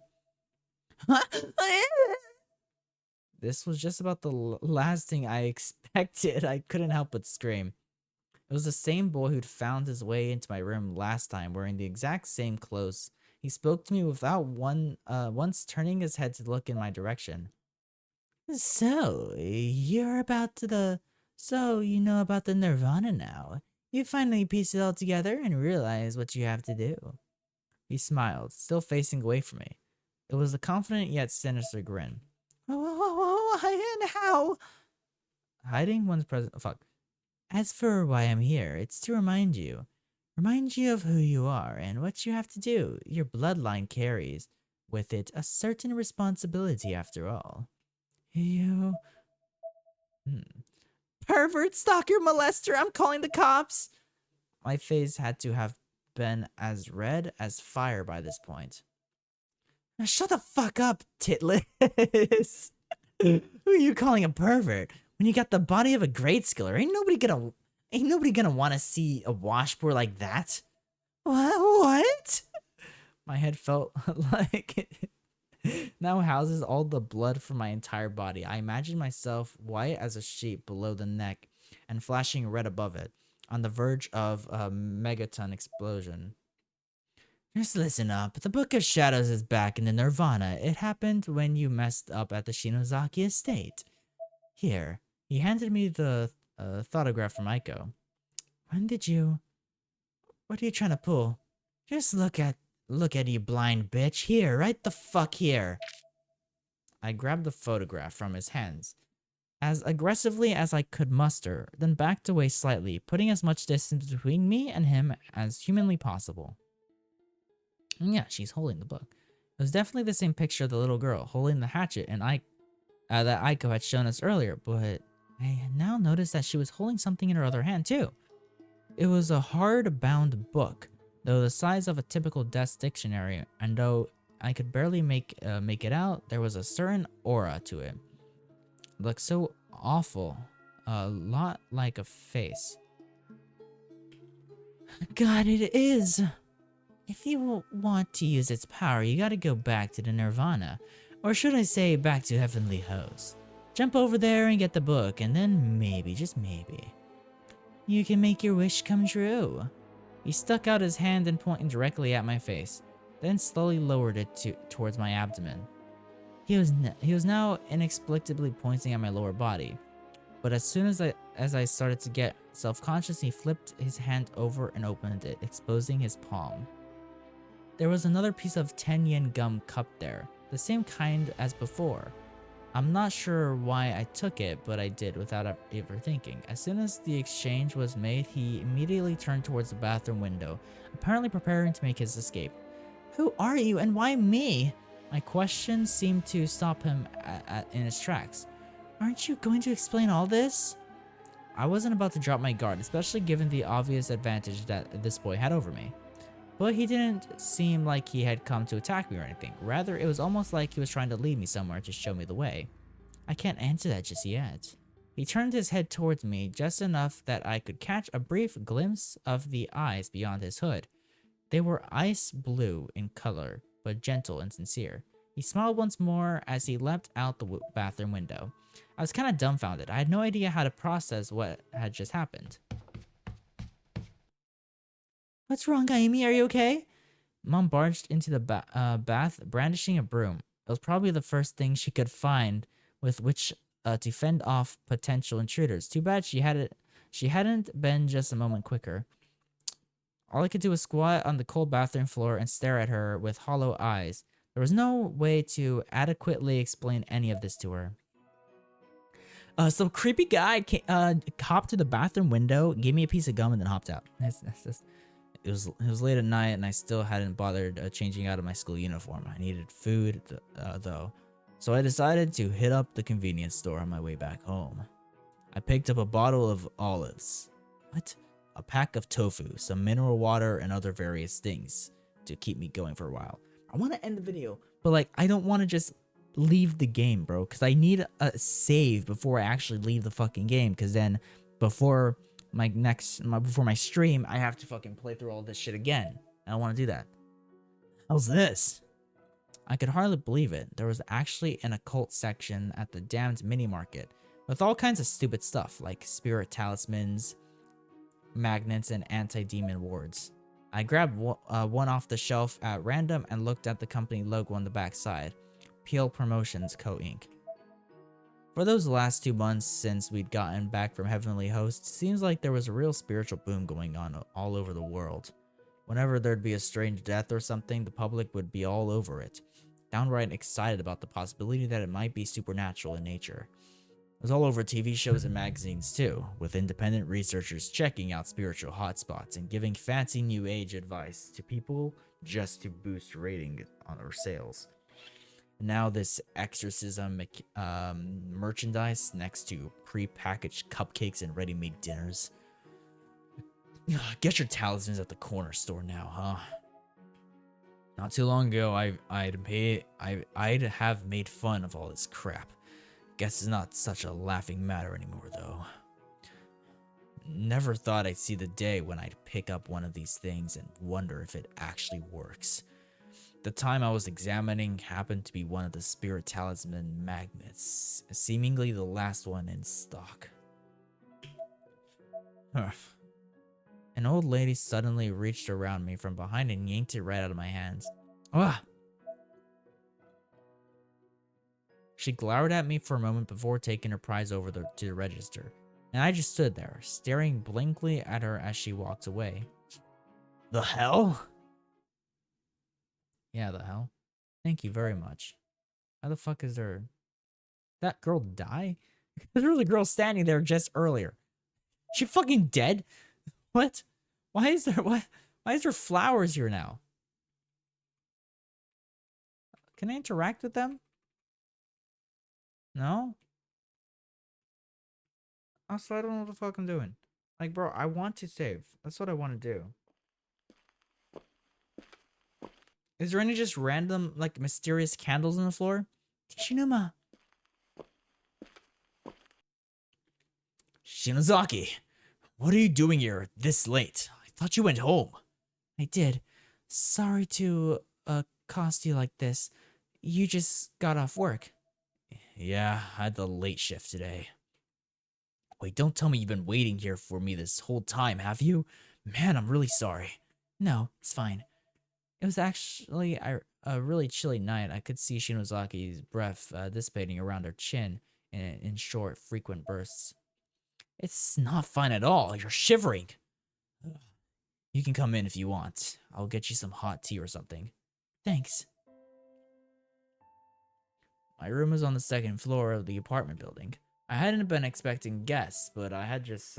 A: This was just about the last thing I expected. I couldn't help but scream. It was the same boy who'd found his way into my room last time, wearing the exact same clothes. He spoke to me without once turning his head to look in my direction. So, you're about to the... So, you know about the Nirvana now. You finally piece it all together and realize what you have to do. He smiled, still facing away from me. It was a confident yet sinister grin. Why and how? Hiding one's present... Fuck. As for why I'm here, it's to remind you. Remind you of who you are and what you have to do. Your bloodline carries with it a certain responsibility after all. You... Pervert, stalker, molester, I'm calling the cops! My face had to have been as red as fire by this point. Now shut the fuck up, titless! Who are you calling a pervert? When you got the body of a grade skiller, ain't nobody gonna want to see a washboard like that. What? My head felt like it now houses all the blood from my entire body. I imagined myself white as a sheet below the neck and flashing red above it, on the verge of a megaton explosion. Just listen up. The Book of Shadows is back in the Nirvana. It happened when you messed up at the Shinozaki estate. Here. He handed me the photograph from Aiko. When did you... What are you trying to pull? Just look at you, blind bitch. Here, right the fuck here. I grabbed the photograph from his hands, as aggressively as I could muster, then backed away slightly, putting as much distance between me and him as humanly possible. And yeah, she's holding the book. It was definitely the same picture of the little girl holding the hatchet and that Aiko had shown us earlier, but I now noticed that she was holding something in her other hand too. It was a hard-bound book, though the size of a typical desk dictionary, and though I could barely make it out, there was a certain aura to it. It looked so awful, a lot like a face. God, it is! If you want to use its power, you gotta go back to the Nirvana. Or should I say, back to Heavenly Host. Jump over there and get the book, and then maybe, just maybe, you can make your wish come true. He stuck out his hand and pointed directly at my face, then slowly lowered it towards my abdomen. He was now inexplicably pointing at my lower body, but as soon as I started to get self-conscious, he flipped his hand over and opened it, exposing his palm. There was another piece of 10-yen gum cup there, the same kind as before. I'm not sure why I took it, but I did without ever thinking. As soon as the exchange was made, he immediately turned towards the bathroom window, apparently preparing to make his escape. Who are you and why me? My question seemed to stop him in his tracks. Aren't you going to explain all this? I wasn't about to drop my guard, especially given the obvious advantage that this boy had over me. But he didn't seem like he had come to attack me or anything. Rather, it was almost like he was trying to lead me somewhere to show me the way. I can't answer that just yet. He turned his head towards me just enough that I could catch a brief glimpse of the eyes beyond his hood. They were ice blue in color, but gentle and sincere. He smiled once more as he leapt out the bathroom window. I was kind of dumbfounded. I had no idea how to process what had just happened. What's wrong, Amy? Are you okay? Mom barged into the bath, brandishing a broom. It was probably the first thing she could find with which to fend off potential intruders. Too bad she hadn't been just a moment quicker. All I could do was squat on the cold bathroom floor and stare at her with hollow eyes. There was no way to adequately explain any of this to her. Some creepy guy hopped to the bathroom window, gave me a piece of gum, and then hopped out. It was late at night, and I still hadn't bothered changing out of my school uniform. I needed food, though, so I decided to hit up the convenience store on my way back home. I picked up a bottle of olives. What? A pack of tofu, some mineral water, and other various things to keep me going for a while. I want to end the video, but like I don't want to just leave the game, bro, because I need a save before I actually leave the fucking game, because then before my stream, I have to fucking play through all this shit again. I don't want to do that. How's this? I could hardly believe it. There was actually an occult section at the damned mini market with all kinds of stupid stuff like spirit talismans, magnets, and anti-demon wards. I grabbed one off the shelf at random and looked at the company logo on the back side. PL Promotions Co. Inc. For those last 2 months since we'd gotten back from Heavenly Host, seems like there was a real spiritual boom going on all over the world. Whenever there'd be a strange death or something, the public would be all over it, downright excited about the possibility that it might be supernatural in nature. It was all over TV shows and magazines too, with independent researchers checking out spiritual hotspots and giving fancy new age advice to people just to boost rating on our sales. Now this exorcism merchandise next to pre-packaged cupcakes and ready-made dinners. Get your talismans at the corner store now, huh? Not too long ago, I'd have made fun of all this crap. Guess it's not such a laughing matter anymore, though. Never thought I'd see the day when I'd pick up one of these things and wonder if it actually works. The time I was examining happened to be one of the spirit talisman magnets, seemingly the last one in stock. An old lady suddenly reached around me from behind and yanked it right out of my hands. Ah! She glowered at me for a moment before taking her prize over to the register, and I just stood there, staring blankly at her as she walked away. The hell? Yeah, the hell. Thank you very much. How the fuck is there... That girl die? There was a girl standing there just earlier. She fucking dead? What? Why is there flowers here now? Can I interact with them? No? Also, I don't know what the fuck I'm doing. Like, bro, I want to save. That's what I want to do. Is there any just random, like, mysterious candles on the floor? Shinuma. Shinozaki, what are you doing here this late? I thought you went home. I did. Sorry to, cost you like this. You just got off work. Yeah, I had the late shift today. Wait, don't tell me you've been waiting here for me this whole time, have you? Man, I'm really sorry. No, it's fine. It was actually a really chilly night. I could see Shinozaki's breath dissipating around her chin in short, frequent bursts. It's not fun at all. You're shivering. You can come in if you want. I'll get you some hot tea or something. Thanks. My room was on the second floor of the apartment building. I hadn't been expecting guests, but I had just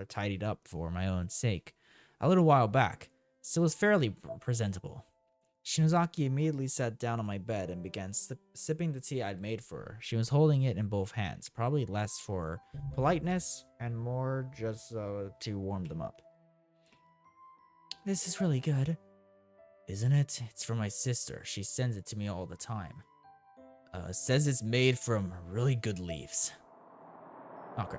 A: tidied up for my own sake a little while back, so it was fairly presentable. Shinozaki immediately sat down on my bed and began sipping the tea I'd made for her. She was holding it in both hands, probably less for politeness and more just to warm them up. This is really good. Isn't it? It's from my sister. She sends it to me all the time. Says it's made from really good leaves. Okay.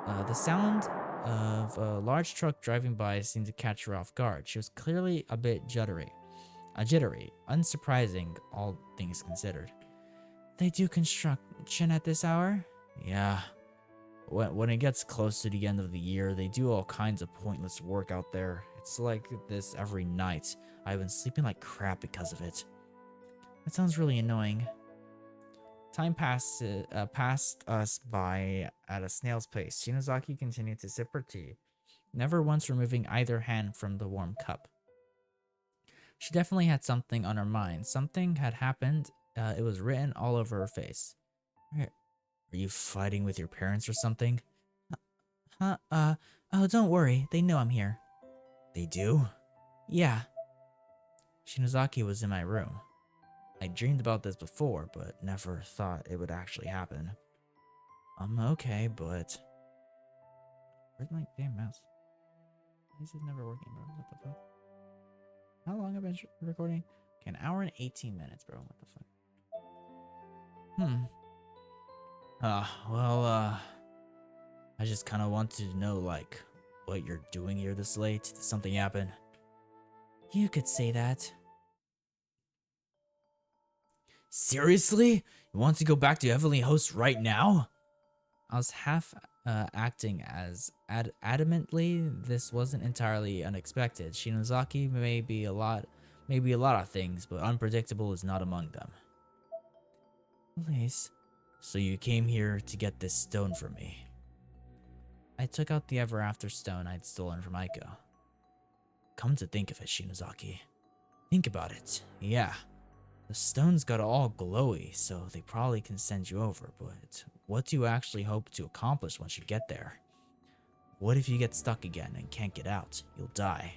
A: The sound of a large truck driving by seemed to catch her off guard. She was clearly a bit jittery, unsurprising, all things considered. They do construction at this hour? Yeah. When it gets close to the end of the year, they do all kinds of pointless work out there. It's like this every night. I've been sleeping like crap because of it. That sounds really annoying. Time passed us by at a snail's pace. Shinozaki continued to sip her tea, never once removing either hand from the warm cup. She definitely had something on her mind. Something had happened. It was written all over her face. Are you fighting with your parents or something? Oh, don't worry. They know I'm here. They do? Yeah. Shinozaki was in my room. I dreamed about this before, but never thought it would actually happen. Okay, but... Where's my damn mouse? This is never working, bro. What the fuck? How long have I been recording? Okay, an hour and 18 minutes, bro. What the fuck? I just kind of wanted to know, like, what you're doing here this late. Did something happen? You could say that. Seriously? You want to go back to Heavenly Host right now? I was half acting as adamantly this wasn't entirely unexpected. Shinozaki may be a lot of things, but unpredictable is not among them. Please. So you came here to get this stone from me. I took out the Ever After stone I'd stolen from Aiko. Come to think of it, Shinozaki. Think about it. Yeah, the stones got all glowy, so they probably can send you over, but what do you actually hope to accomplish once you get there? What if you get stuck again and can't get out? You'll die.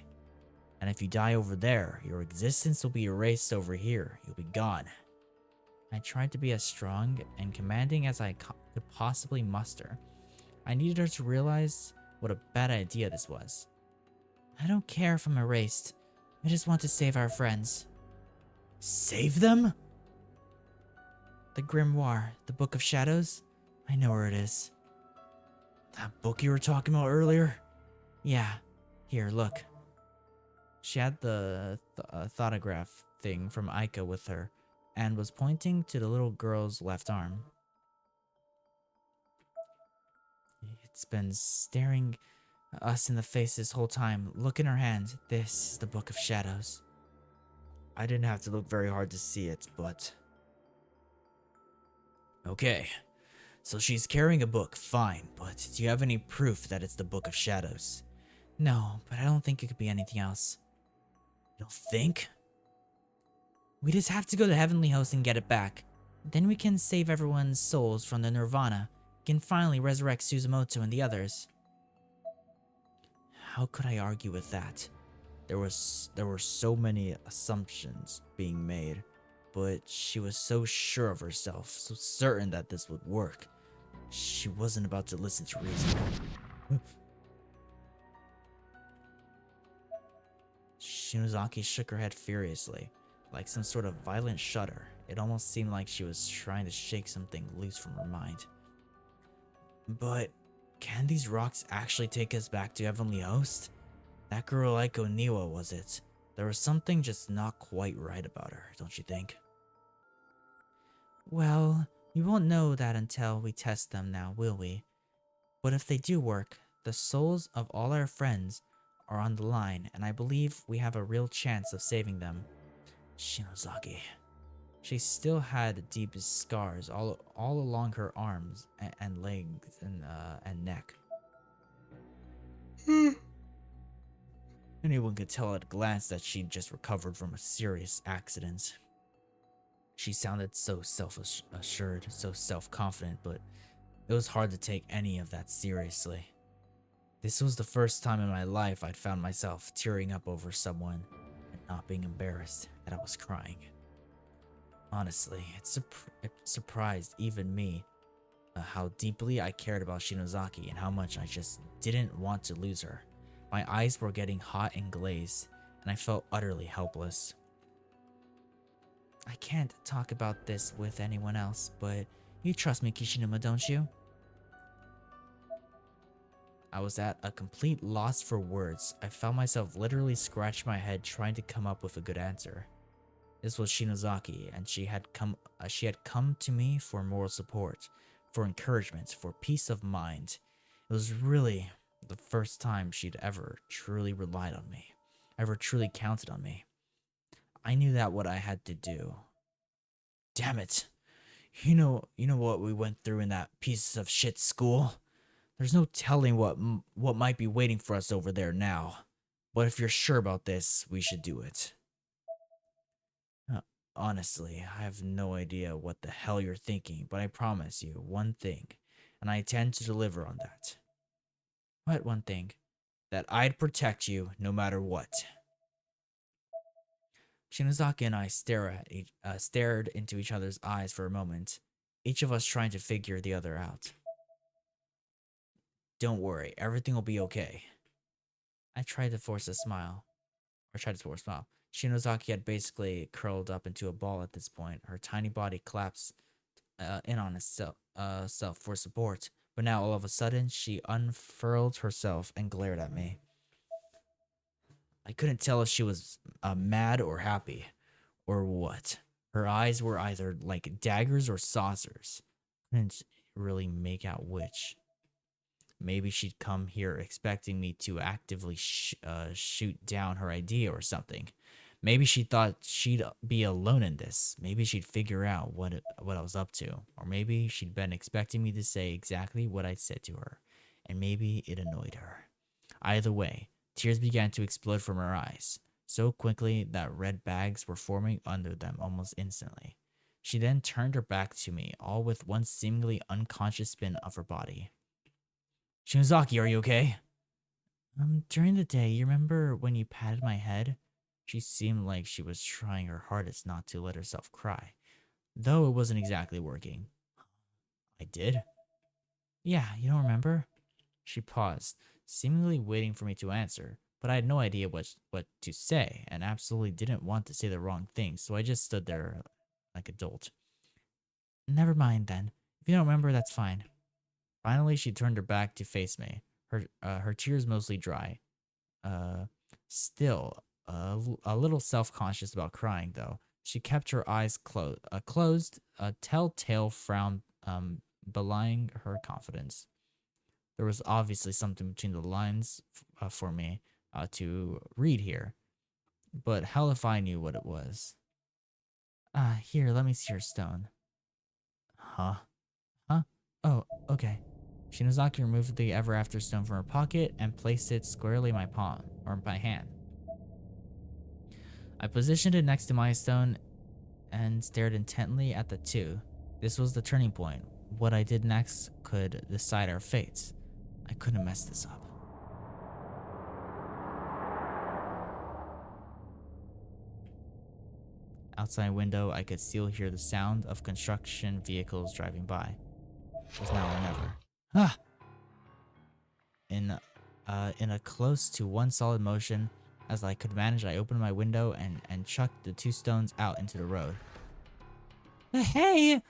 A: And if you die over there, your existence will be erased over here. You'll be gone. I tried to be as strong and commanding as I could possibly muster. I needed her to realize what a bad idea this was. I don't care if I'm erased. I just want to save our friends. Save them? The grimoire, the Book of Shadows? I know where it is. That book you were talking about earlier? Yeah. Here, look. She had the thotograph thing from Aika with her and was pointing to the little girl's left arm. It's been staring us in the face this whole time. Look in her hand. This is the Book of Shadows. I didn't have to look very hard to see it, but... Okay. So she's carrying a book, fine, but do you have any proof that it's the Book of Shadows? No, but I don't think it could be anything else. You don't think? We just have to go to Heavenly Host and get it back. Then we can save everyone's souls from the Nirvana. We can finally resurrect Suzumoto and the others. How could I argue with that? There were so many assumptions being made, but she was so sure of herself, so certain that this would work. She wasn't about to listen to reason. Shinozaki shook her head furiously, like some sort of violent shudder. It almost seemed like she was trying to shake something loose from her mind. But can these rocks actually take us back to Heavenly Host? That girl Aiko Niwa, was it? There was something just not quite right about her, don't you think? Well, we won't know that until we test them now, will we? But if they do work, the souls of all our friends are on the line, and I believe we have a real chance of saving them. Shinozaki. She still had deep scars all along her arms and legs and neck. Anyone could tell at a glance that she'd just recovered from a serious accident. She sounded so self-assured, so self-confident, but it was hard to take any of that seriously. This was the first time in my life I'd found myself tearing up over someone and not being embarrassed that I was crying. Honestly, it surprised even me how deeply I cared about Shinozaki and how much I just didn't want to lose her. My eyes were getting hot and glazed, and I felt utterly helpless. I can't talk about this with anyone else, but you trust me, Kishinuma, don't you? I was at a complete loss for words. I found myself literally scratching my head trying to come up with a good answer. This was Shinozaki, and she had come to me for moral support, for encouragement, for peace of mind. It was really the first time she'd ever truly relied on me, ever truly counted on me. I knew that what I had to do. Damn it. You know what we went through in that piece of shit school? There's no telling what might be waiting for us over there now. But if you're sure about this, we should do it. Honestly, I have no idea what the hell you're thinking, but I promise you one thing, and I intend to deliver on that. What one thing? That I'd protect you no matter what. Shinozaki and I stared into each other's eyes for a moment, each of us trying to figure the other out. Don't worry, everything will be okay. I tried to force a smile. Shinozaki had basically curled up into a ball at this point. Her tiny body collapsed in on itself for support. But now, all of a sudden, she unfurled herself and glared at me. I couldn't tell if she was mad or happy, or what. Her eyes were either like daggers or saucers. Couldn't really make out which. Maybe she'd come here expecting me to actively shoot down her idea or something. Maybe she thought she'd be alone in this. Maybe she'd figure out what I was up to. Or maybe she'd been expecting me to say exactly what I said to her. And maybe it annoyed her. Either way, tears began to explode from her eyes, so quickly that red bags were forming under them almost instantly. She then turned her back to me, all with one seemingly unconscious spin of her body. Shinozaki, are you okay? During the day, you remember when you patted my head? She seemed like she was trying her hardest not to let herself cry, though it wasn't exactly working. I did? Yeah, you don't remember? She paused, seemingly waiting for me to answer, but I had no idea what to say and absolutely didn't want to say the wrong thing, so I just stood there like a dolt. Never mind then. If you don't remember, that's fine. Finally, she turned her back to face me, her tears mostly dry. Still, a little self-conscious about crying, though. She kept her eyes closed, a telltale frown belying her confidence. There was obviously something between the lines for me to read here, but hell if I knew what it was. Here, let me see your stone. Huh? Huh? Oh, okay. Shinozaki removed the Ever After stone from her pocket and placed it squarely in my palm, or my hand. I positioned it next to my stone and stared intently at the two. This was the turning point. What I did next could decide our fates. I couldn't mess this up. Outside window, I could still hear the sound of construction vehicles driving by. It was now or never. Ah! In a close to one solid motion, as I could manage, I opened my window and chucked the two stones out into the road. Hey!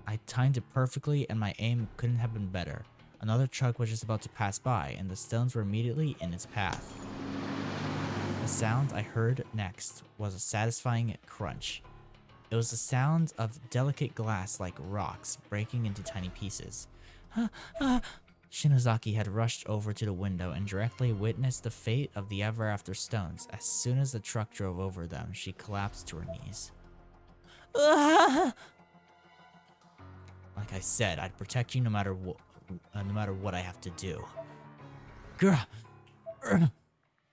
A: I timed it perfectly and my aim couldn't have been better. Another truck was just about to pass by and the stones were immediately in its path. The sound I heard next was a satisfying crunch. It was the sound of delicate glass like rocks breaking into tiny pieces. Shinozaki had rushed over to the window and directly witnessed the fate of the Ever After stones. As soon as the truck drove over them, she collapsed to her knees. Like I said, I'd protect you no matter what I have to do. Grr.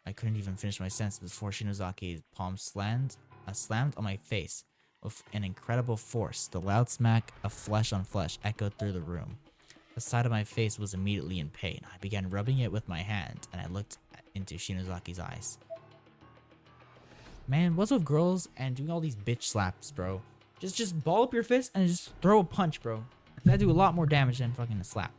A: I couldn't even finish my sentence before Shinozaki's palm slammed on my face. With an incredible force, the loud smack of flesh on flesh echoed through the room. The side of my face was immediately in pain. I began rubbing it with my hand, and I looked into Shinozaki's eyes. Man, what's with girls and doing all these bitch slaps, bro? Just ball up your fist and just throw a punch, bro. That'd do a lot more damage than fucking a slap.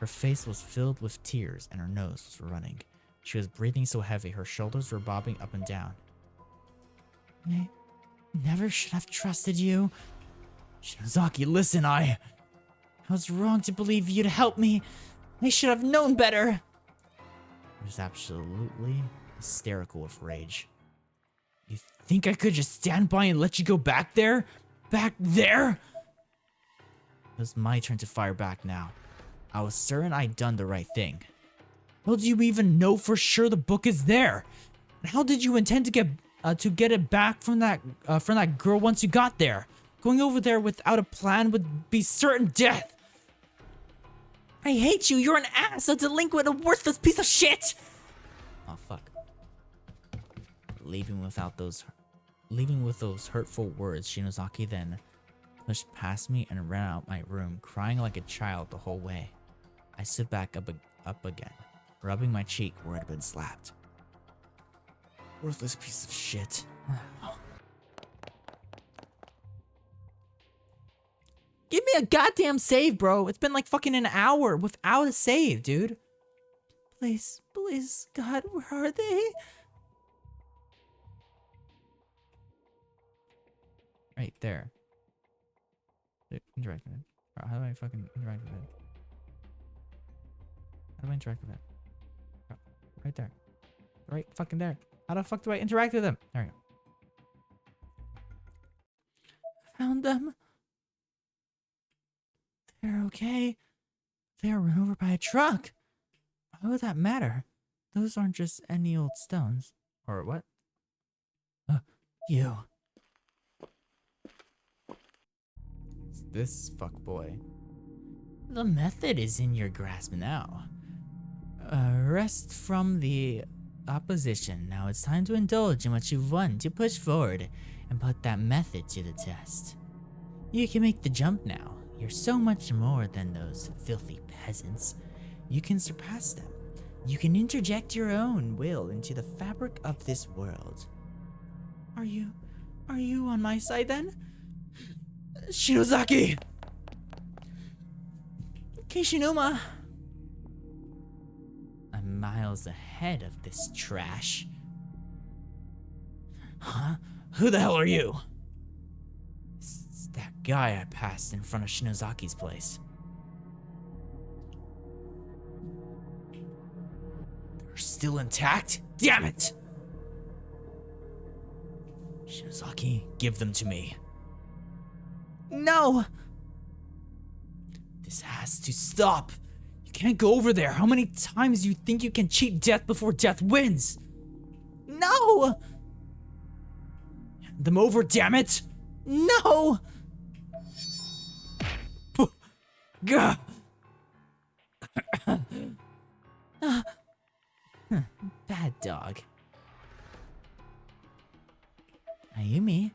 A: Her face was filled with tears, and her nose was running. She was breathing so heavy, her shoulders were bobbing up and down. I never should have trusted you. Shinozaki, listen, I was wrong to believe you'd help me. I should have known better. I was absolutely hysterical with rage. You think I could just stand by and let you go back there? Back there? It was my turn to fire back now. I was certain I'd done the right thing. How do you even know for sure the book is there? And how did you intend to get it back from that girl once you got there? Going over there without a plan would be certain death. I hate you. You're an ass, a delinquent, a worthless piece of shit. Oh fuck. Leaving with those hurtful words, Shinozaki then pushed past me and ran out my room, crying like a child the whole way. I stood back up again, rubbing my cheek where it had been slapped. Worthless piece of shit. Give me a goddamn save, bro. It's been like fucking an hour without a save, dude. Please, please, God, where are they? Right there. Interact with it. How do I fucking interact with it? How do I interact with it? Oh, right there. Right fucking there. How the fuck do I interact with them? There we go. found them. They're okay. They were run over by a truck. Why would that matter? Those aren't just any old stones. Or what? You. This fuckboy. The method is in your grasp now. Rest from the opposition. Now it's time to indulge in what you've won, to push forward and put that method to the test. You can make the jump now. You're so much more than those filthy peasants. You can surpass them. You can interject your own will into the fabric of this world. Are you on my side then? Shinozaki! Kishinuma! I'm miles ahead of this trash. Huh? Who the hell are you? It's that guy I passed in front of Shinozaki's place. They're still intact? Damn it! Shinozaki, give them to me. No! This has to stop. You can't go over there. How many times do you think you can cheat death before death wins? No! Hand them over, damn it! No! Gah! Bad dog. Ayumi,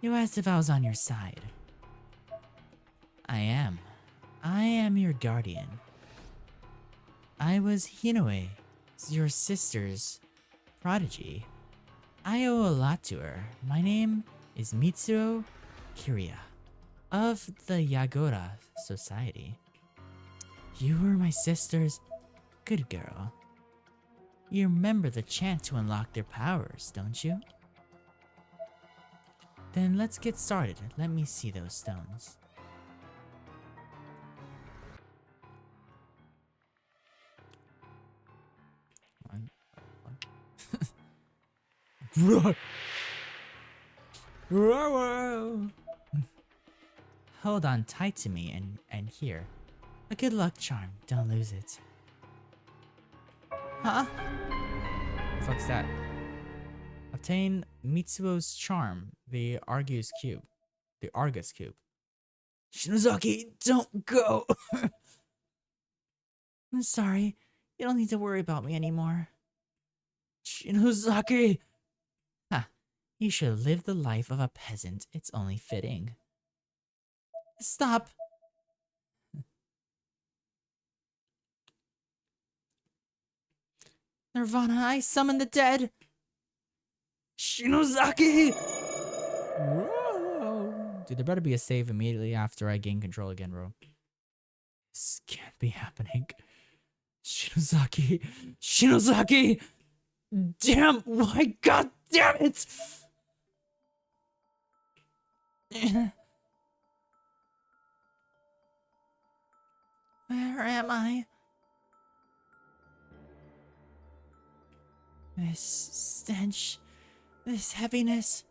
A: you asked if I was on your side. I am. I am your guardian. I was Hinoe, your sister's prodigy. I owe a lot to her. My name is Mitsuo Kiria of the Yagora Society. You were my sister's good girl. You remember the chant to unlock their powers, don't you? Then let's get started. Let me see those stones. Hold on tight to me and here. A good luck charm. Don't lose it. Huh? What the fuck's that? Obtain Mitsuo's charm, the Argus cube. The Argus cube. Shinozaki, don't go! I'm sorry. You don't need to worry about me anymore. Shinozaki! Ha! You should live the life of a peasant. It's only fitting. Stop! Nirvana, I summon the dead! Shinozaki! Whoa. Dude, there better be a save immediately after I gain control again, bro. This can't be happening. Shinozaki! Shinozaki! Damn! Why? God damn it! Where am I? This stench, this heaviness.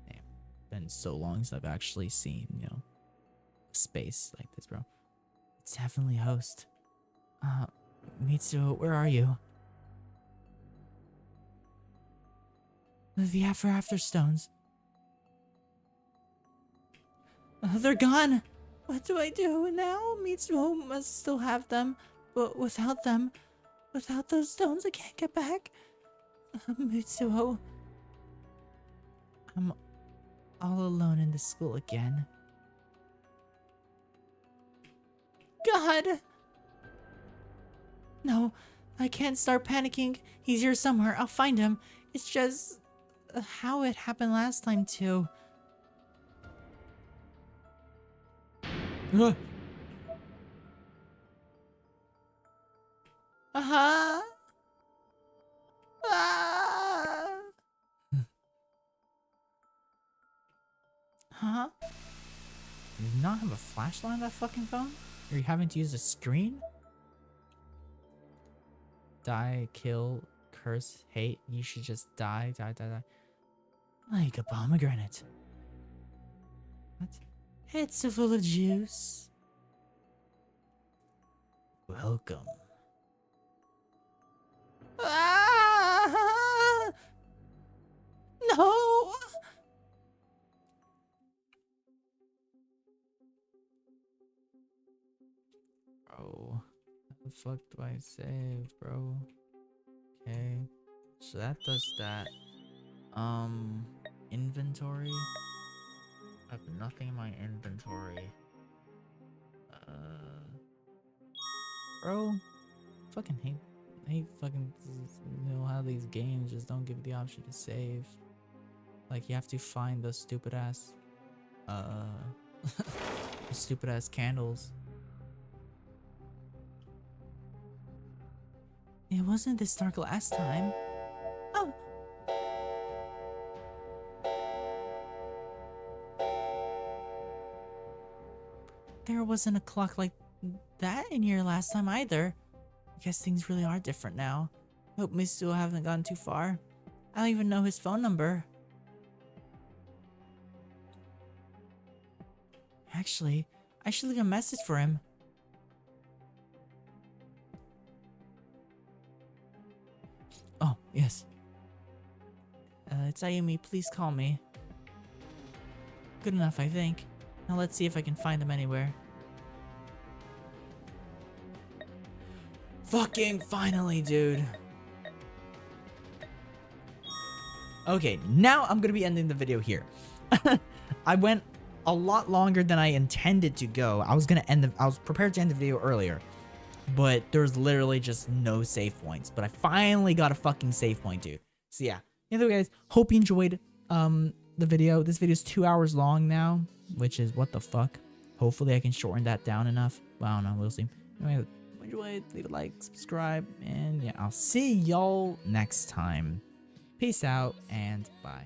A: Damn, been so long since I've actually seen, space like this, bro. It's definitely Host. Mitsuo, where are you? The After stones. They're gone! What do I do now? Mitsuo must still have them, but without them, without those stones, I can't get back. Mitsuo. I'm all alone in the school again. God! No, I can't start panicking. He's here somewhere. I'll find him. It's just how it happened last time, too. Uh-huh. Ah! Huh? You do not have a flashlight on that fucking phone? Are you having to use a screen? Die, kill, curse, hate, you should just die, die, die, die. Like a pomegranate. What? It's so full of juice. Welcome. Ah! No! Bro. How the fuck do I save, bro? Okay. So that does that. Inventory? I have nothing in my inventory. Bro. Fucking hate fucking, you know, how these games just don't give you the option to save. Like, you have to find the stupid ass, stupid ass candles. It wasn't this dark last time. Oh. There wasn't a clock like that in here last time either. I guess things really are different now. Hope we still haven't gone too far. I don't even know his phone number. Actually, I should leave a message for him. Oh, yes. It's Ayumi, please call me. Good enough, I think. Now let's see if I can find him anywhere. Fucking finally, dude. Okay, now I'm gonna be ending the video here. I went a lot longer than I intended to go. I was prepared to end the video earlier, but there's literally just no save points. But I finally got a fucking save point, dude. So yeah. Anyway, guys, hope you enjoyed the video. This video is 2 hours long now, which is what the fuck. Hopefully I can shorten that down enough. Well, I don't know, we'll see. Anyway, enjoy, leave a like, subscribe, and yeah, I'll see y'all next time. Peace out and bye.